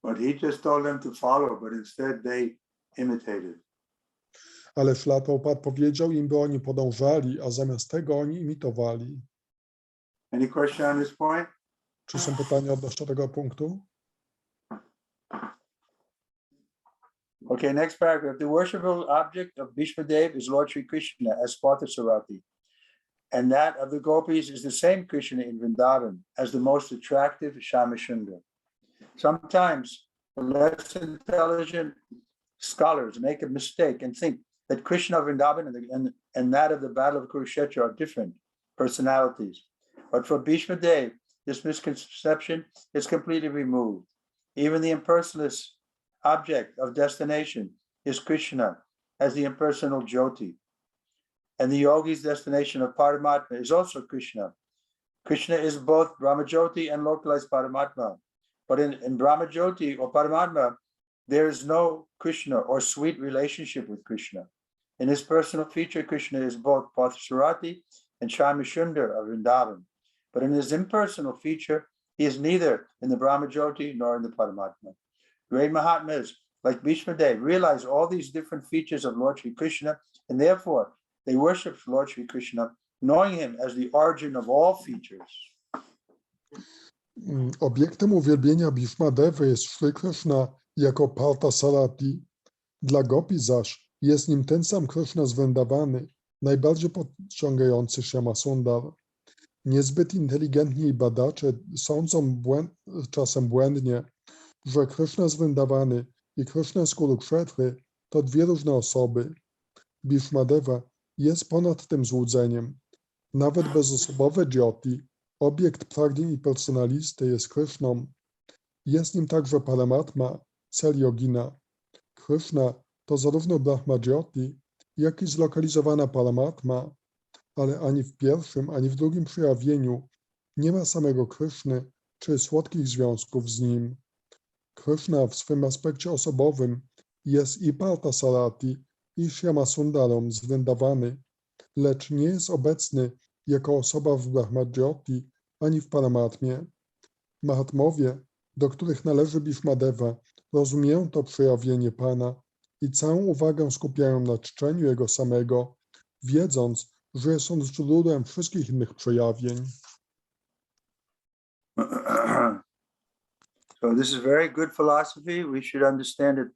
But he just told them to follow, but instead they imitated. Ale Śla Prabhupada powiedział im, by oni podążali, a zamiast tego oni imitowali. Any question on this point? Czy są pytania odnośnie tego punktu? Okay, next paragraph. The worshipful object of Bhishma Dev is Lord Sri Krishna as Parthasarati, and that of the gopis is the same Krishna in Vrindavan as the most attractive Shamashundra. Sometimes the less intelligent scholars make a mistake and think that Krishna of Vrindavan and that of the Battle of Kurukshetra are different personalities. But for Bhishma Dev, this misconception is completely removed. Even the impersonalist object of destination is Krishna as the impersonal Jyoti. And the yogi's destination of Paramatma is also Krishna. Krishna is both Brahmajyoti and localized Paramatma. But in Brahmajyoti or Paramatma, there is no Krishna or sweet relationship with Krishna. In his personal feature, Krishna is both Parthasarati and Shamashundar of Vrindavan. But in his impersonal feature, he is neither in the Brahmajyoti nor in the Paramatma. Great Mahatmas, like Bhishma Dev, realize all these different features of Lord Sri Krishna, and therefore they worship Lord Sri Krishna, knowing him as the origin of all features. Obiektem uwielbienia Bhishma Devy jest Shri Krishna jako Parthasarati. Dla gopi zaś jest nim ten sam Krishna z Vrindavany, najbardziej podciągający Shyamasundar. Niezbyt inteligentni badacze sądzą czasem błędnie, że Krishna z Vrindavany i Krishna z Kurukshetry to dwie różne osoby. Bhishma Deva jest ponad tym złudzeniem. Nawet bezosobowe Jyoti, obiekt pragnień i personalisty, jest Krishną. Jest nim także Paramatma, cel yogina. Krishna to zarówno Brahma Jyoti, jak i zlokalizowana Paramatma, ale ani w pierwszym, ani w drugim przejawieniu nie ma samego Krishny czy słodkich związków z nim. Krishna w swym aspekcie osobowym jest i Parthasarati, i Shyamasundalom z Vrindavany, lecz nie jest obecny jako osoba w Brahmajyoti ani w Paramatmie. Mahatmowie, do których należy Bhishma Deva, rozumieją to przejawienie Pana i całą uwagę skupiają na czczeniu Jego samego, wiedząc, że jest on źródłem wszystkich innych przejawień. So this is very good philosophy. We should understand it,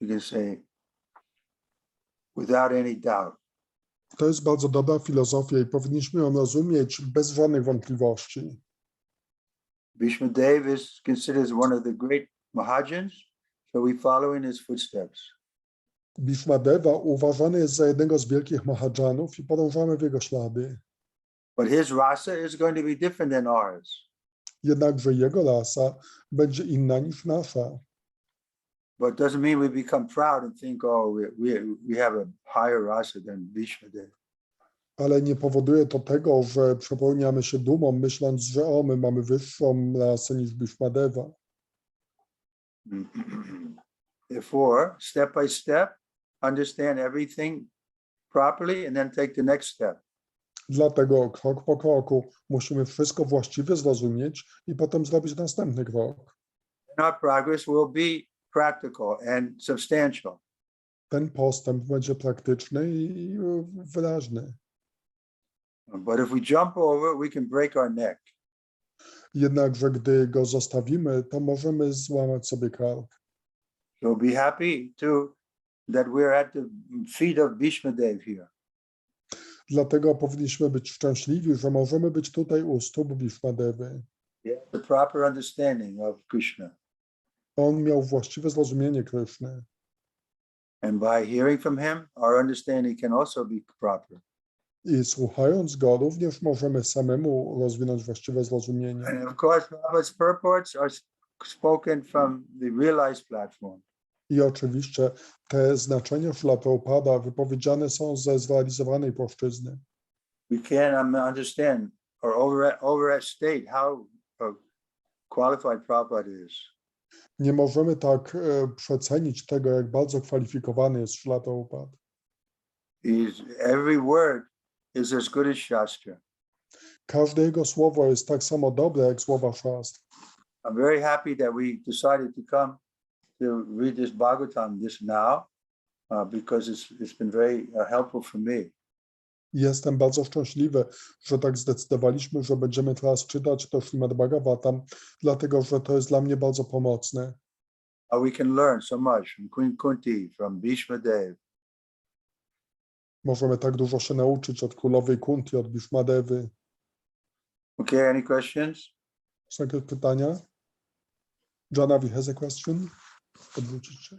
you can say, without any doubt. To jest bardzo dobra filozofia i powinniśmy ją rozumieć bez żadnych wątpliwości. Bhishma Dev is considered as one of the great Mahajans. So we follow in his footsteps. Bhishmadeva uważany jest za jednego z wielkich mahadżanów i podążamy w jego ślady. But his rasa is going to be different than ours. Jednakże jego rasa będzie inna niż nasza. But it doesn't mean we become proud and think, oh, we have a higher rasa than Bhishmadeva. Ale nie powoduje to tego, że przepełniamy się dumą, myśląc, że my mamy wyższą rasę niż Bhishmadeva. Therefore, step by step, understand everything properly and then take the next step. Dlatego krok po kroku musimy wszystko właściwie zrozumieć i potem zrobić następny krok. And our progress will be practical and substantial. Ten postęp będzie praktyczny i wyraźny. But if we jump over, we can break our neck. Jednakże gdy go zostawimy, to możemy złamać sobie kark. So be happy that we're at the feet of Bhishmadev here. Dlatego powinniśmy być szczęśliwi, że możemy być tutaj u stóp Bhishmadevy. The proper understanding of Krishna. On miał właściwe zrozumienie Kryszny. And by hearing from him, our understanding can also be proper. I słuchając go, również możemy samemu rozwinąć właściwe zrozumienie. And of course, Prabhupada's purports are spoken from the realized platform. I oczywiście te znaczenia Śrila Prabhupada wypowiedziane są ze zrealizowanej płaszczyzny. We can't understand or overstate how qualified Prabhupada is. Nie możemy tak przecenić tego, jak bardzo kwalifikowany jest Śrila Prabhupada. Every word is as good as Shastra. Każde jego słowo jest tak samo dobre, jak słowa Shastra. I'm very happy that we decided to come to read this Bhagavatam now because it's been very helpful for me. Jestem bardzo szczęśliwy, że tak zdecydowaliśmy, że będziemy teraz czytać to Śrimad Bhagavatam, dlatego że to jest dla mnie bardzo pomocne. We can learn so much from Queen Kunti, from Bhishmadev. Możemy tak dużo się nauczyć od królowej Kunti, od Bhishmadevy. Okay, any questions? Są jakieś pytania? Janavi has a question? Odwrócić się.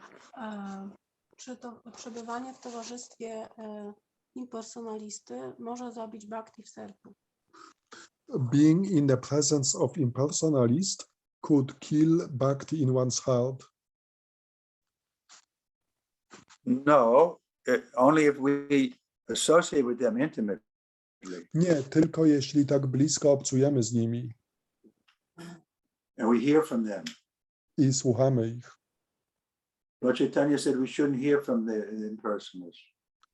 Czy to przebywanie w towarzystwie impersonalisty może zabić bhakti w sercu? Being in the presence of impersonalist could kill bhakti in one's heart. No, only if we associate with them intimately. Nie, tylko jeśli tak blisko obcujemy z nimi And we hear from them. i słuchamy ich. Lord Chaitanya said we shouldn't hear from the impersonalists.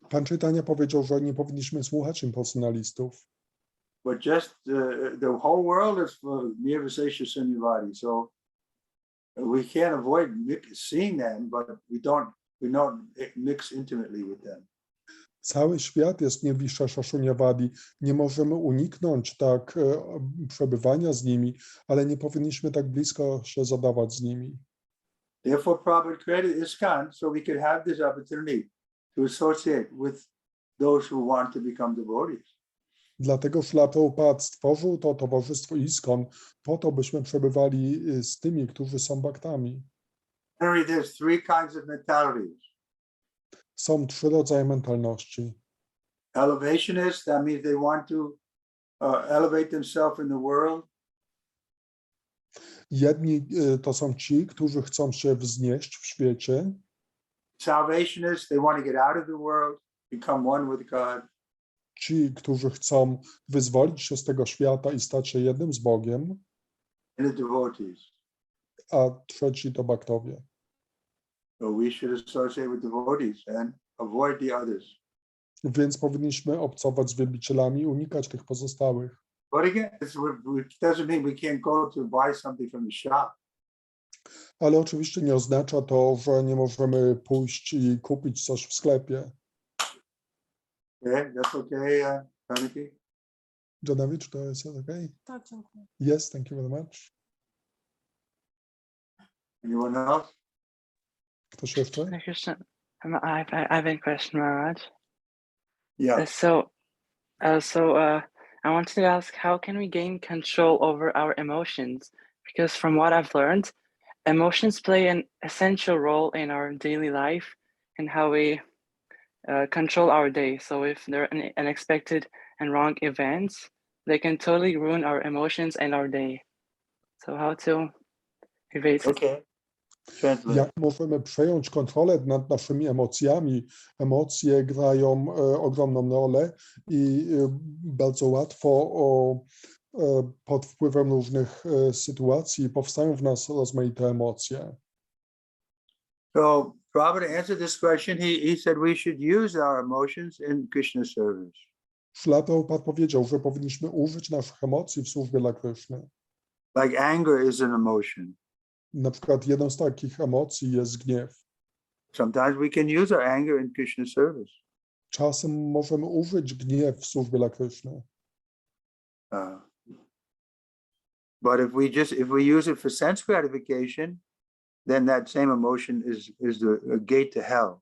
Pan Chaitanya powiedział, że nie powinniśmy słuchać impersonalistów. But just the whole world is full of Nirvisesha Sunyavadi, so we can't avoid seeing them, but we don't mix intimately with them. Cały świat jest Nirvisesha Sunyavadi. Nie możemy uniknąć tak przebywania z nimi, ale nie powinniśmy tak blisko się zadawać z nimi. Therefore, Prabhupada created ISKCON so we could have this opportunity to associate with those who want to become devotees. Dlatego Śrila Prabhupada stworzył to towarzystwo ISKCON po to, byśmy przebywali z tymi, którzy są bhaktami. Generally, there's three kinds of mentalities. Są trzy rodzaje mentalności. Elevationists, that means they want to elevate themselves in the world. Jedni to są ci, którzy chcą się wznieść w świecie. Salvationists, they want to get out of the world, become one with God. Ci, którzy chcą wyzwolić się z tego świata i stać się jednym z Bogiem. And the devotees. A trzeci to bhaktowie. So we should associate with devotees and avoid the others. Więc powinniśmy obcować z wielbicielami i unikać tych pozostałych. But again, it doesn't mean we can't go to buy something from the shop. Ale oczywiście nie oznacza to, że nie możemy pójść i kupić coś w sklepie. Okay, that's okay, Kaniki? Janowicz, to jest okay? Tak, dziękuję. Yes, thank you very much. Anyone else? Ktoś jeszcze? Hare Krishna. I have a question, Maharaj. Yeah. I wanted to ask, how can we gain control over our emotions? Because from what I've learned, emotions play an essential role in our daily life and how we control our day. So if there are any unexpected and wrong events, they can totally ruin our emotions and our day. So how to evade it? Okay. Translate. Jak możemy przejąć kontrolę nad naszymi emocjami? Emocje grają ogromną rolę i bardzo łatwo pod wpływem różnych sytuacji powstają w nas rozmaite emocje. So Prabhupada answered this question. He said we should use our emotions in Krishna service. Śrila Prabhupada powiedział, że powinniśmy użyć naszych emocji w służbie dla Kryszny. Like anger is an emotion. Na przykład jedną z takich emocji jest gniew. Sometimes we can use our anger in Krishna service. Czasem możemy użyć gniew w służbie dla Kryszny. But if we use it for sense gratification, then that same emotion is the gate to hell.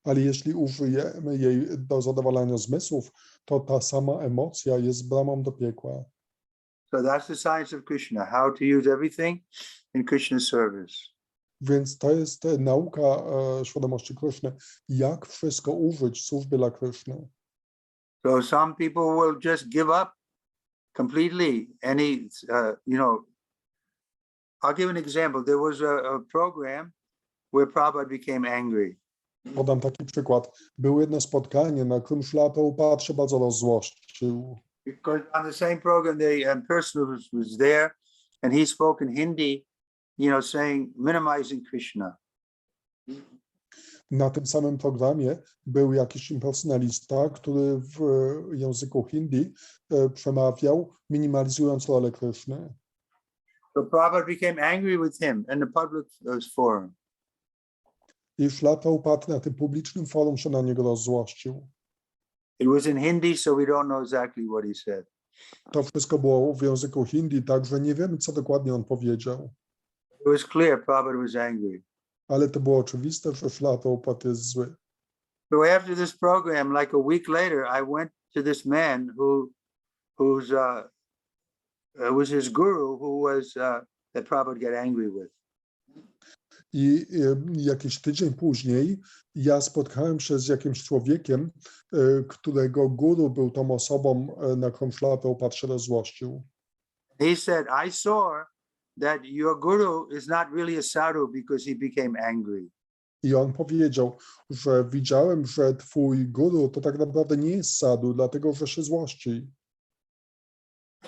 Ale jeśli użyjemy jej do zadowalania zmysłów, to ta sama emocja jest bramą do piekła. So that's the science of Krishna, how to use everything in Krishna's service. Więc to jest nauka świadomości Kryszny, jak wszystko użyć w służbie dla Kryszny. So some people will just give up completely any, I'll give an example. There was a program where Prabhupada became angry. Podam taki przykład. Było jedno spotkanie, na którym Śrila Prabhupada się bardzo rozzłościł. Because on the same program, the person was there, and he spoke in Hindi, minimizing Krishna. Na tym samym programie był jakiś impersonalista, który w języku hindi przemawiał, minimalizując rolę Kryszny. So Prabhupada became angry with him in the public forum. I Śrila Prabhupada na tym publicznym forum się na niego rozzłościł. It was in Hindi, so we don't know exactly what he said. To wszystko było w języku hindi, także nie wiemy, co dokładnie on powiedział. It was clear Prabhupada was angry. Ale to było oczywiste, że Śrila Prabhupada jest zły. So after this program, like a week later, I went to this man who was his guru, who was that Prabhupada got angry with. I jakiś tydzień później ja spotkałem się z jakimś człowiekiem, którego guru był tą osobą, na którą Śrila Prabhupada się rozzłościł. He said, I saw that your guru is not really a sadhu because he became angry. I on powiedział, że widziałem, że twój guru to tak naprawdę nie jest sadhu, dlatego że się złości.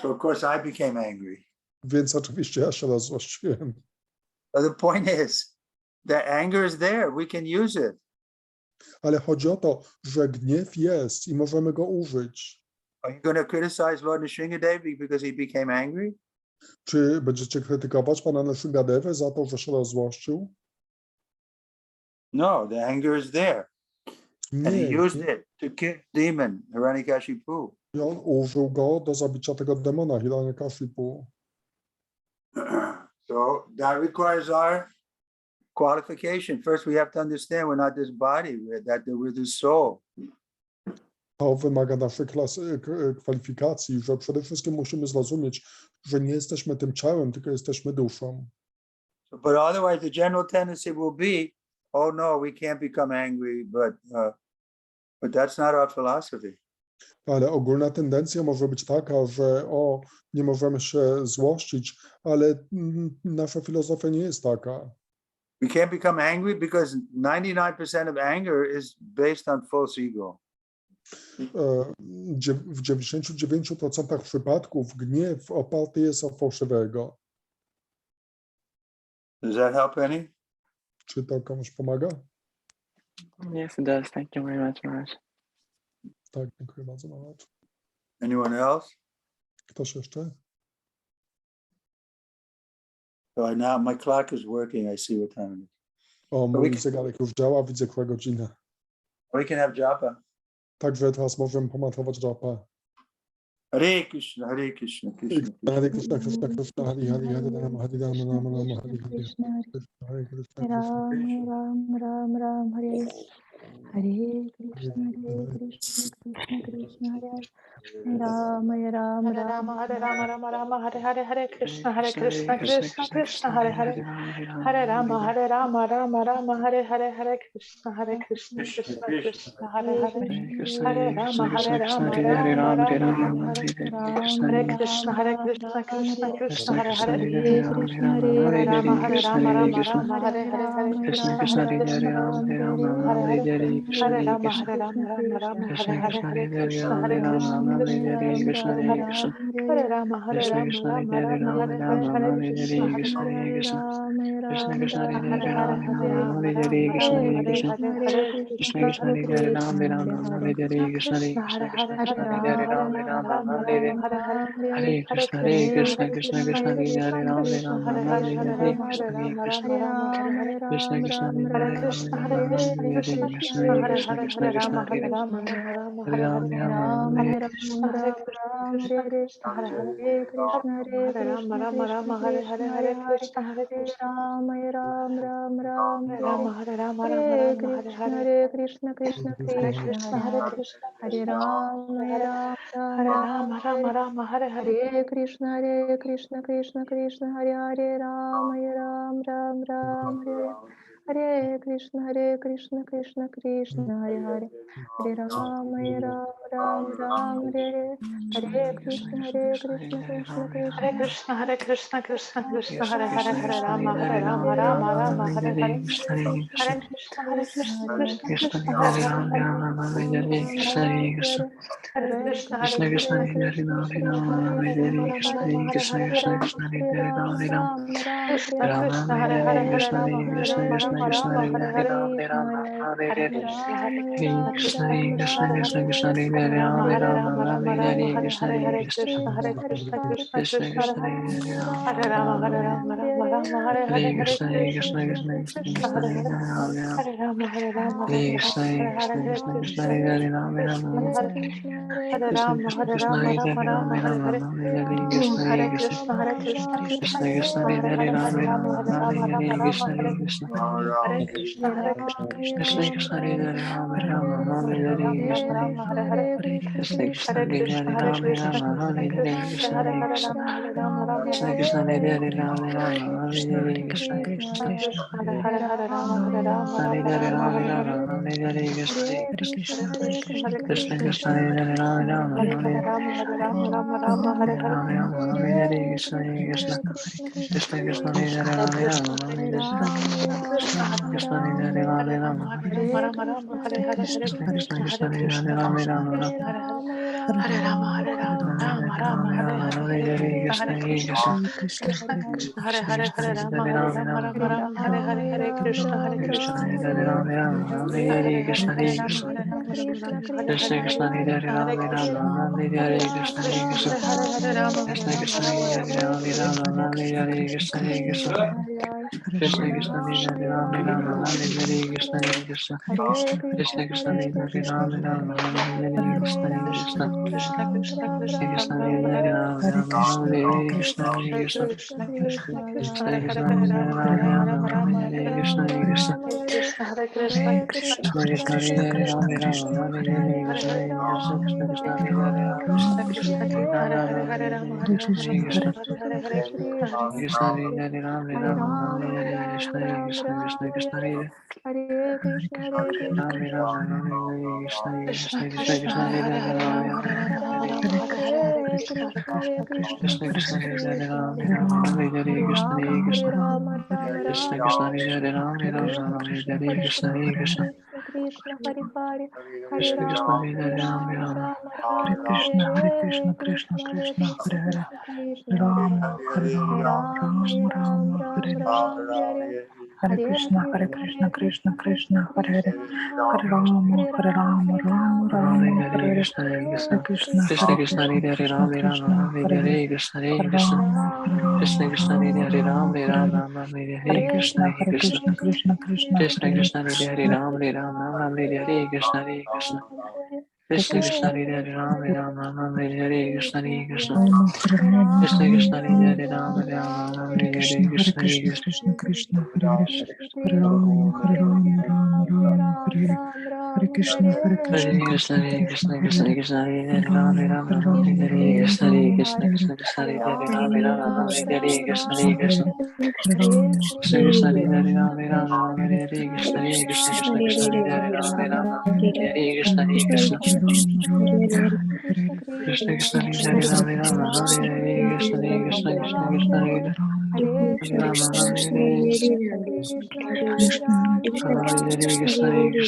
So of course I became angry. Więc oczywiście ja się rozzłościłem. But the point is, the anger is there. We can use it. Ale chodzi o to, że gniew jest i możemy go użyć. Are you going to criticize Lord Nrsingadev because he became angry? Czy będziecie krytykować pana Nrsingadevę za to, że się rozzłościł? No, the anger is there. And he Nie. used it to kill demon Hiranyakashipu. I on użył go do zabicia tego demona Hiranyakashipu. So that requires our qualification. First, we have to understand we're not this body, we're this soul. To wymaga naszej kwalifikacji, że przede wszystkim musimy zrozumieć, że nie jesteśmy tym ciałem, tylko jesteśmy duszą. But otherwise, the general tendency will be, oh no, we can't become angry, but that's not our philosophy. Ale ogólna tendencja może być taka, że nie możemy się złościć, ale nasza filozofia nie jest taka. We can't become angry because 99% of anger is based on false ego. W 99% przypadków gniew oparty jest o fałszywego. Does that help any? Czy to komuś pomaga? Yes, it does. Thank you very much, Maharaj. Tak, dziękuję bardzo, Maharaj. Anyone else? Ktoś jeszcze? So now my clock is working. I see what time it is. O, mój zegarek już działa, widzę, która godzina. We can have japa. Także teraz możemy pomatować japa. Hare Krishna, Hare Krishna, Krishna. Hare Krishna, Krishna Krishna, Hare Hare, Hare Rama, Hare Rama, Rama Rama, Hare Hare. Krishna, Hare Krishna, Hare Krishna Krishna. Ram, Ram, Ram, Hare Hare Krishna, Krishna, Krishna, Hare Rama Rama Hare Rama Rama, Hare Rama, Rama Rama, Hare Hare, Hare Krishna, Krishna, Krishna, Hare Hare. Hare Rama, Rama, Rama, Hare Hare, Hare Krishna, Krishna, Krishna, Hare Hare. Hare Rama, Rama, Rama, Rama, Hare Hare Krishna, Krishna, Krishna, Hare Hare. Hare Krishna Hare Rama, Rama, Rama, Krishna Hare Hare, Hare Krishna Krishna, Hare Krishna, Ram Hare Hare Hare. Hare Rama, Krishna Rama, Rama, Krishna Hare Hare, Hare Krishna, Krishna, Ram Krishna, Ram Krishna, Hare Ram Hare. Ram Hare Hare Rama, Rama, Rama, Hare Hare, Hare Krishna, Krishna Hare Ram Ram Krishna, Ram Hare Hare, Ram Hare Hare Rama, Rama, Rama, Hare Hare Krishna Hare, Hare Hare Krishna Krishna, Hare Krishna Hare Hare Krishna, Hare Hare, Hare Hare Ram Rama, Hare Rama, Ram Rama, Ram Hare Hare, Ram Hare Hare Hare Krishna, Krishna Krishna, Hare Krishna, Krishna Hare Hare, Krishna Hare Hare Hare, Rama, Rama, Hare Rama, Hare Ram Hare. Ram Ram Hare Ram Krishna, Hare Krishna, Krishna Krishna, Hare Hare Hare, Krishna Hare Rama, Krishna Hare Krishna Rama, Hare Rama, Rama, Hare Hare. Ram Hare Ram Krishna, Ram Ram Krishna, Hare Krishna, Hare Hare. Hare Hare Krishna Hare Rama, Krishna Rama, Krishna Rama, Hare Krishna Hare, Hare Hare Hare Krishna, Hare Hare Krishna. Ram Ram Ram Ram Hare Hare Rama, Hare Rama, Rama, Hare Rama, Hare Krishna Hare. Hare Krishna Krishna Hare Krishna Krishna, Hare Hare Hare Krishna, Hare Krishna, Ram Krishna, Hare Ram Ram Hare Ram Rama, Hare Rama, Rama, Hare Hare. Hare Krishna Krishna Krishna Hare Hare Ram Ram Ram Ram Hare Hare Krishna Krishna Krishna Hare Hare Hare Ram Ram Ram Hare Hare Krishna Krishna Hare Krishna Krishna, Hare Krishna, Krishna, Krishna, Hare Hare, Krishna Hare Rama, Ram Hare Rama, Rama, Rama, Hare Hare. Hare Hare Krishna, Hare Krishna, Hare Krishna, Krishna, Hare Ram Hare, Hare. Ram Hare Hare Hare Krishna, Hare Krishna Krishna, Krishna Krishna Hare Krishna Rama, Hare Rama, Hare Rama, Hare Hare, Hare Hare. Ram Krishna, Hare Krishna, Hare Hare, Hare Hare Rama, Krishna Hare Hare Rama, Rama, Krishna Rama, Hare Hare. Krishna Hare Hare Hare Krishna, Ram Hare Ram Krishna, Krishna, Ram Krishna, Ram Hare Hare. Hare Hare Rama, Hare Hare Ram Rama, Rama, Rama, Hare Hare, Hare Hare Krishna, Hare Krishna Krishna, Hare Krishna, Krishna, Hare Hare. Hare Ram Rama, Hare Ram Rama, Rama, Hare Rama, Hare Hare, Hare Krishna, Krishna Krishna, Krishna, Hare Hare. Hare Rama, Hare Rama, Ram Hare Ram Hare, Hare Hare, Hare Krishna, Krishna, Krishna, Hare Hare Hare. Hare Rama, Hare Rama, Rama, Rama, Hare Hare. Hare Krishna, Krishna, Krishna, Hare Hare, Hare Rama, Hare Rama, Rama, Rama, Hare Hare. Hare Krishna, Krishna, Krishna, Krishna, Hare Rama, Rama, Rama, Hare Hare. Hare Krishna, Krishna, Krishna, Hare Hare Rama, Hare Rama, Rama, Rama, Hare Hare. Hare Krishna, Krishna, Krishna, Hare Hare, Hare Rama, Rama, Rama, Hare Hare. Hare Krishna, Krishna, Hare Hare Rama, Rama, Rama, Hare Hare. Hare Krishna, Krishna, Krishna, Hare Hare. Hare Rama, Rama, Hare Hare, Hare Krishna, Krishna, Hare Hare. Hare Rama, Rama, Hare Hare, Hare Krishna, Krishna. Krishna, Krishna, Hare Rama, Rama, Hare Hare, Hare Krishna, Krishna. Krishna, Rama, Hare Hare, Hare Krishna, Krishna. Krishna, Krishna, Hare Rama, Rama, Rama, Hare Hare. Krishna Hare Krishna Hare Ram, Hare Ram Rame Rama Ram Rame Hare Hare Krishna Hare Hare Krishna Hare Krishna Krishna Krishna Hare Hare Krishna Rame Rama Krishna Rame Krishna Hare Hare Krishna Hare Ram Krishna Ram Ram Krishna Ram Krishna Hare Hare Hare Rame Rama Hare Rame Krishna Krishna Hare Krishna Krishna Krishna Krishna Ram Krishna Hare Ram Rame Ram Rama Rame Ram Hare Krishna Ram Hare Krishna Ram Hare Hare Krishna, Hare Krishna, Krishna Krishna Krishna Hare Hare Krishna Rame Rama Krishna Rame Krishna Hare Hare Krishna Hare. Hare Krishna Ram Krishna Krishna Ram Hare Krishna, Ram Krishna, Hare Krishna, Hare Hare Hare, Hare Rama, Hare Rama, Rama, Krishna Rama, Krishna Hare Hare, Hare Krishna Krishna, Hare Krishna Krishna Hare Hare Rame Hare Rama Ram, Rame Hare Hare Ram, Krishna Hare Ram Krishna Ram, Krishna Krishna Hare Hare Hare Krishna, Hare Krishna, Rame Rama Krishna Rame Hare Krishna Hare Krishna, Krishna Hare Krishna Krishna, Krishna Hare Hare Hare, Hare Hare Rame Rama, Hare Ram, Rama, Rama, Rama, Ram, Hare Hare, Hare Hare Krishna, Hare Krishna, Hare Krishna, Krishna, Krishna, Krishna Krishna Krishna Krishna, Hare Krishna. Hare Krishna, Rame Hare Rama Rame Hare Hare Krishna Ram, Hare Hare Krishna Ram, Ram Krishna Ram, Krishna Hare Hare Rame Krishna, Rama Rame Krishna, Hare Hare Krishna Krishna, Hare Krishna Krishna Krishna, Hare Hare Hare Krishna Krishna Ram, Hare Hare Rame Ram, Rama Ram Ram, Hare Krishna, Hare Krishna, Krishna Krishna, Hare Hare Ram, Hare Ram, Ram Ram, Hare Hare Krishna, Hare Krishna, Krishna Krishna, Hare Ram, Hare Ram, Ram Rame Ram, Hare Krishna Hare Hare Krishna Krishna, Krishna Krishna Hare Hare Rame Rama Rame Hare Krishna Hare Krishna Ram, Hare Krishna Krishna Ram, Hare Hare Ram Rame Ram, Rama Rame Hare Hare Krishna Hare Krishna, Krishna Hare Krishna, Krishna Krishna Krishna, Krishna Hare Hare Rame Rama Rame Hare Krishna Hare Krishna Hare Krishna Krishna Hare Hare Rama Rama Rama Hare Krishna Hare Krishna Krishna Krishna Hare Hare Rama Rama Rama Hare Krishna Hare Krishna Krishna Hare Hare Rama Hare Rama Rama Rama Hare Hare Krishna Hare Krishna Hare Krishna Krishna Krishna Hare Hare Rama Rama Rama Hare Krishna Hare Krishna Krishna Krishna Hare Hare Rama Rama Rama Hare Krishna Hare Krishna Krishna Krishna Hare Hare Rama Rama Rama Hare Krishna Hare Krishna Krishna Krishna Hare Hare Rama Rama Rama Hare Krishna Hare Krishna Krishna Krishna Hare Hare Rama Rama Rama Hare Krishna Hare Krishna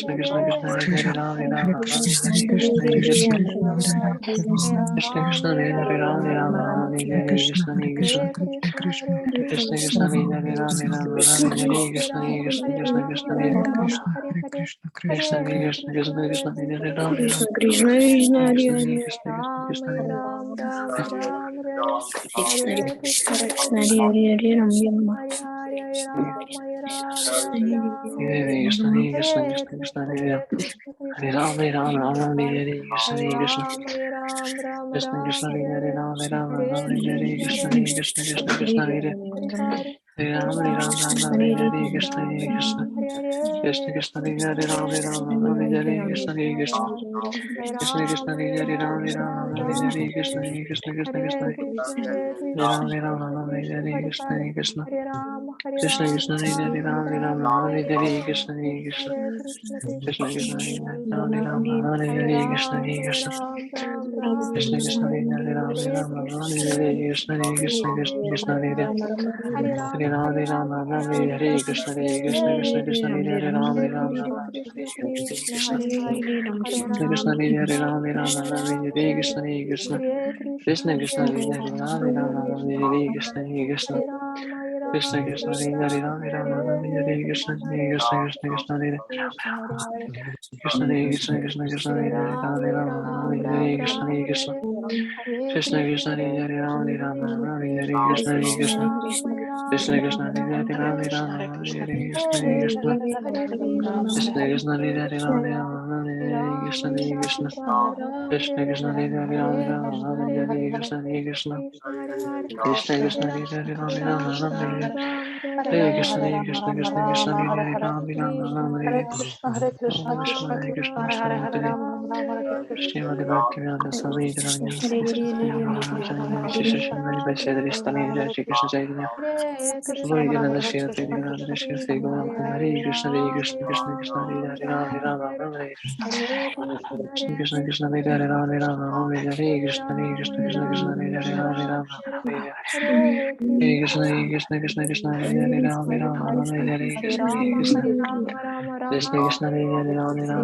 Krishna Krishna Hare Hare Rama Rama Hare Hare Krishna Hare Krishna Krishna Krishna Hare Hare Rama Rama Rama Hare Krishna Hare Krishna Krishna Krishna Hare Hare Rama Rama Rama Hare Krishna Hare Krishna Krishna Krishna Hare Hare Rama Rama Rama Hare Krishna Hare Krishna Krishna Krishna Hare Krishna Hare Krishna Krishna Krishna Hare Hare Rama Rama Krishna Krishna Hare Krishna Hare Krishna Hare Hare Krishna Krishna Krishna Hare Ram Ram Ram Hare Krishna Hare Krishna Krishna Krishna Hare Hare Hare Ram Ram Hare Hare Ram Ram Ram Hare Krishna Hare Krishna Krishna Krishna Hare Hare Krishna Hare Krishna Rama Rama Rama Hare Krishna Hare Hare Krishna Ram Ram Krishna Ram Krishna Hare Rama Rama Hare Rama Hare Krishna Krishna Hare Hare Krishna Krishna Krishna Hare Hare Rama Rama Rama Hare Krishna Hare Krishna Krishna Krishna Hare Rama Rama Rama Hare Krishna Hare Krishna Krishna Krishna Hare Rama Rama Rama Hare Krishna Hare Krishna Krishna Krishna Hare Rama Rama Rama Hare Krishna Hare Krishna Krishna Krishna Hare Rama Rama Rama Hare Krishna Hare Krishna Krishna Krishna Hare Rama Rama Rama Hare Krishna Hare Krishna Krishna Krishna Hare Rama Rama Rama Hare Krishna Hare Krishna Krishna Krishna Hare Hare Rama Rama Rama Hare Krishna Hare Krishna Krishna Krishna Hare Rama Rama Rama Hare Krishna Krishna Krishna Hare Rama Rama Rama Hare Krishna Hare Krishna Krishna Krishna Hare Rama Rama Rama Hare Krishna Hare Krishna Krishna Krishna Hare Rama Rama Rama Hare Krishna Hare Krishna Krishna Krishna Hare Krishna Hare Krishna Krishna Krishna Hare Rama Rama Rama Hare Krishna Hare Krishna Krishna Krishna Hare Rama Rama Rama Hare Krishna Hare Krishna Krishna Krishna Hare Rama Rama Rama Hare Krishna Hare Krishna Krishna Krishna Hare Rama Rama Rama Hare Krishna Hare Krishna Krishna Krishna Hare Rama Rama Rama Hare Krishna Hare Krishna Krishna Krishna Hare Rama Rama Rama Hare Krishna Hare Krishna Krishna Krishna Hare Rama Rama Rama Hare Om Krishna Hare Krishna Krishna Hare Śrimad Bhagavatam Swami Shri Krishna Chaitanya Prabhu Nityananda Shri Advaita Shri Sri Gauranga Hare Krishna Hare Krishna Krishna Krishna Hare Hare Rama Rama Rama Hare Krishna Krishna Krishna Hare Hare Rama Rama Rama Hare Krishna Hare Krishna Krishna Krishna Hare Hare Rama Rama Rama Hare Hare Krishna Hare Krishna Krishna Krishna Hare Hare Rama Rama Rama Hare Krishna Hare Krishna Krishna Krishna Hare Hare Rama Rama Rama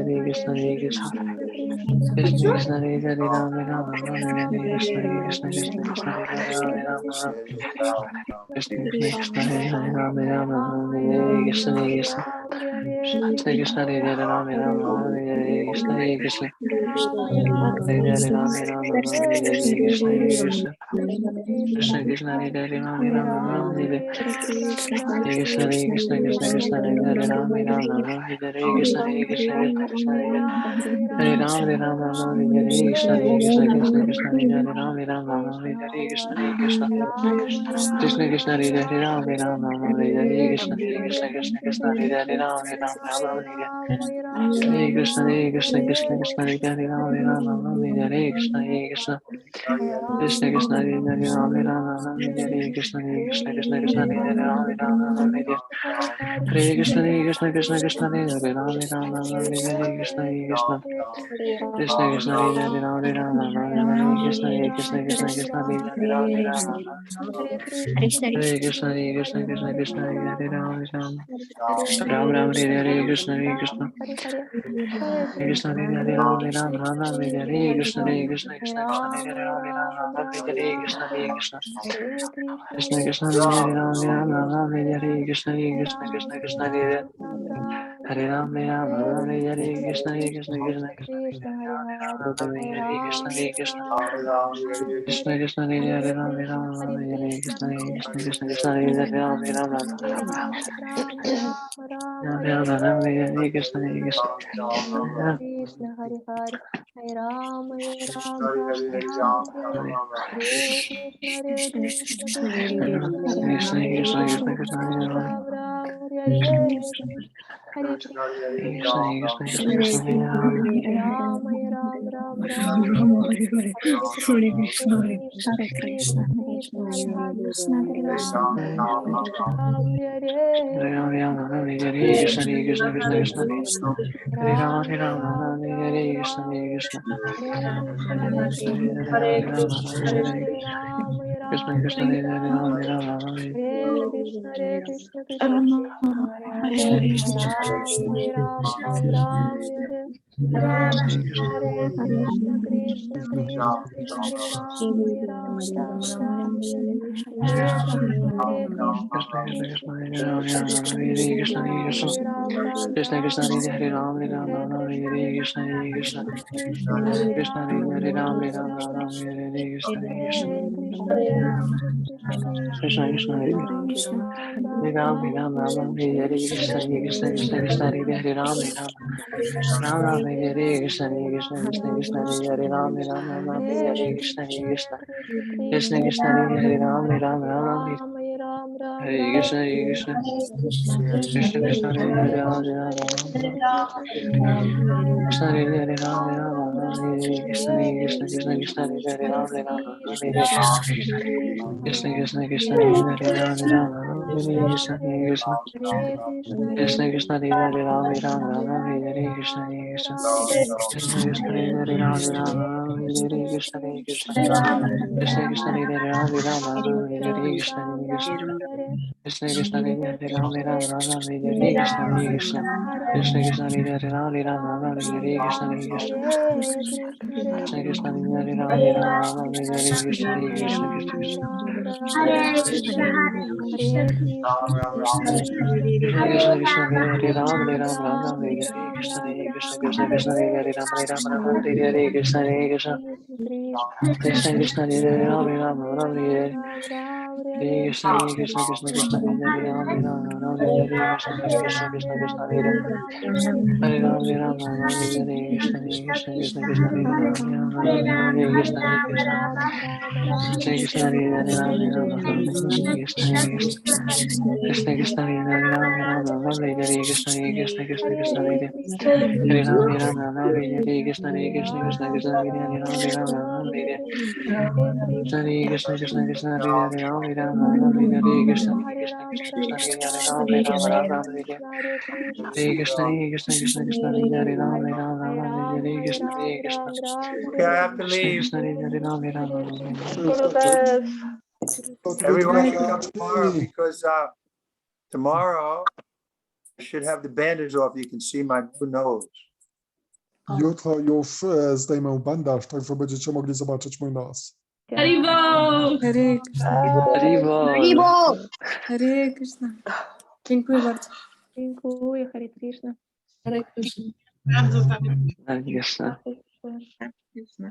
Hare Krishna Hare Krishna Krishna Krishna Hare Hare Rama Rama Rama Hare Krishna Hare Krishna Krishna Krishna Hare Hare Rama Rama Krishna Krishna Krishna Hare Hare Rama Rama Rama Hare Krishna Hare Krishna Krishna Krishna Hare Hare Rama Rama Rama Hare Krishna Hare Krishna Hare Hare Rama Rama Rama Hare Krishna Hare Krishna Krishna Krishna Hare Hare Rama Rama Rama Hare Krishna Hare Krishna Krishna Krishna Hare Hare Rama Rama Rama Hare Krishna Hare Krishna Krishna Krishna Hare Hare Rama Rama Rama Hare Krishna Hare Krishna Krishna Krishna Hare Hare Rama Rama Rama Hare Krishna Hare Krishna Krishna Krishna Hare Hare Rama Rama Rama Hare Krishna Hare Krishna Krishna Krishna Hare Hare Rama Rama Rama Hare Hare Krishna Hare Krishna Krishna Krishna Hare Hare Rama Rama Rama Hare Krishna Hare Krishna Krishna Krishna Hare Hare Rama Rama Rama Hare Krishna Hare Krishna Krishna Krishna Hare Hare Rama Rama Rama Hare Hare Krishna Hare Krishna Krishna Krishna Hare Hare Rama Rama Rama Hare Krishna Hare Krishna Krishna Krishna Hare Hare Rama Rama Rama Hare Krishna Hare Krishna Krishna Krishna Hare Hare Rama Rama Hare Krishna Hare Krishna Krishna Krishna Hare Hare Rama Rama Ram Ram Hare Hare Krishna Hare Krishna Krishna Hare Hare Rama Rama Rama Hare Hare Krishna Hare Krishna Krishna Krishna Hare Hare Rama Rama Hare Hare Krishna Hare Krishna Krishna Krishna Hare Hare Rama Rama Rama Hare Hare Krishna Hare Krishna Krishna Krishna Hare Hare Ram, Hare Krishna, Krishna Krishna, Krishna Hare Hare Krishna, Krishna Krishna, Krishna Hare Hare Hare Ram, Hare Hare Krishna Krishna, Krishna Krishna Krishna Krishna, Hare Ram, Hare Ram Ram Ram Ram, Hare Hare Krishna, Krishna Krishna Hare Hare Hare Ram Ram Hare Hare Krishna Krishna, Krishna Krishna, Krishna Hare Ram, Ram Ram Hare Hare Krishna Krishna, Krishna Krishna, Hare Ram, Ram Ram Hare Krishna Krishna Krishna Hare Hare Ram Ram Hare Hare Ram, Hare Krishna, Krishna Krishna, Krishna Hare Ram, Ram Hare Ram, Hare Krishna, Krishna Hare Krishna Hare Krishna Krishna, Hare Krishna Hare Ram, Hare Ram, Hare Krishna Krishna Krishna Hare Hare Ram Ram Hare Hare Krishna Krishna Krishna Hare Ram Ram Ram Hare Hare Krishna Krishna Krishna, Krishna Krishna Hare Ram, Hare Krishna, Krishna Ram Ram Krishna Krishna, Ram Hare Ram, Hare Ram, Hare Krishna Hare Krishna, Krishna Krishna Hare Krishna Ram Hare Ram, Hare Ram, Ram Hare Krishna, Krishna Hare Krishna Krishna Krishna Krishna Krishna, Hare Ram Hare Ram Ram, Hare Ram Ram, Hare Krishna, Krishna Krishna, Krishna Hare Ram, Hare Ram, Ram Ram, Hare Krishna, Krishna Krishna, Krishna Hare Ram, Hare Ram, Ram Ram, Hare Krishna, Krishna Krishna, Krishna Hare Ram, Hare Ram, Ram Ram, Hare Krishna, Krishna Krishna Krishna, Hare Ram, Hare Ram, Ram Ram, Krishna Hare Ram, Hare Ram, Hare Krishna, Krishna Krishna, Krishna Hare Ram, Hare Ram, Hare Krishna, Krishna Krishna, Hare Ram, Hare Ram, Hare Krishna, Krishna Krishna Krishna, Hare Ram, Hare Ram, Hare Krishna, Krishna Krishna Krishna, Hare Ram, Hare Ram, Hare Krishna, Krishna Krishna Krishna, Hare Ram, Hare Ram, Hare Krishna, Krishna Krishna Krishna, Hare Ram, Hare Ram, Hare Krishna, Krishna Krishna Krishna, Hare Ram, Hare Ram, Hare Krishna, Krishna Krishna Krishna, Hare Ram, Hare Ram, Hare Krishna, Krishna Krishna Krishna Krishna, Krishna Hare Ram, Hare Ram, Ram Ram, Hare Krishna, Krishna Krishna, Krishna Hare Ram, Hare Ram, Ram Ram, Hare Krishna, Krishna Krishna Krishna, Hare Ram, Hare Ram, Ram Ram, Hare Krishna, Krishna Krishna, Krishna Hare Ram, Hare Ram, Ram Ram, Hare Krishna, Krishna Krishna, Krishna Hare Hare Ram, Hare Ram, Ram Ram, Hare Krishna, Krishna Krishna, Krishna Hare Ram, Hare Ram, Ram Ram, Hare Krishna, Krishna Krishna Krishna, Hare Ram, Hare Ram, Ram Ram, Hare Krishna, Krishna Krishna Krishna, Hare Ram, Hare Ram, Ram Ram, Hare Krishna, Krishna Krishna, Krishna Hare Hare Ram, Hare Ram, Ram Ram, Hare Krishna, Krishna Krishna, Krishna Hare Hare Ram, Hare Ram, Ram Ram, Hare Krishna, Krishna Krishna, Hare Ram, Hare Ram, Ram Ram, Hare Krishna, Krishna Krishna, Krishna Hare Ram, Hare Ram, Ram Ram, Hare Hare Krishna, Krishna Krishna, Krishna Hare Ram, Hare Ram, Ram Ram, Hare Krishna, Krishna Okay, I have to Krishna leave. Krishna, Hare Ram, Hare Ram, Ram Ram, Gurudev. Everyone should come tomorrow because tomorrow I should have the bandage off. You can see my new nose. Jutro już zdejmę bandaż, tak że będziecie mogli zobaczyć mój nos. Hare Haribo. Hare Krishna. Dziękuję bardzo. Dziękuję, Hare Krishna. Bardzo tak. Hare Krishna. Krishna.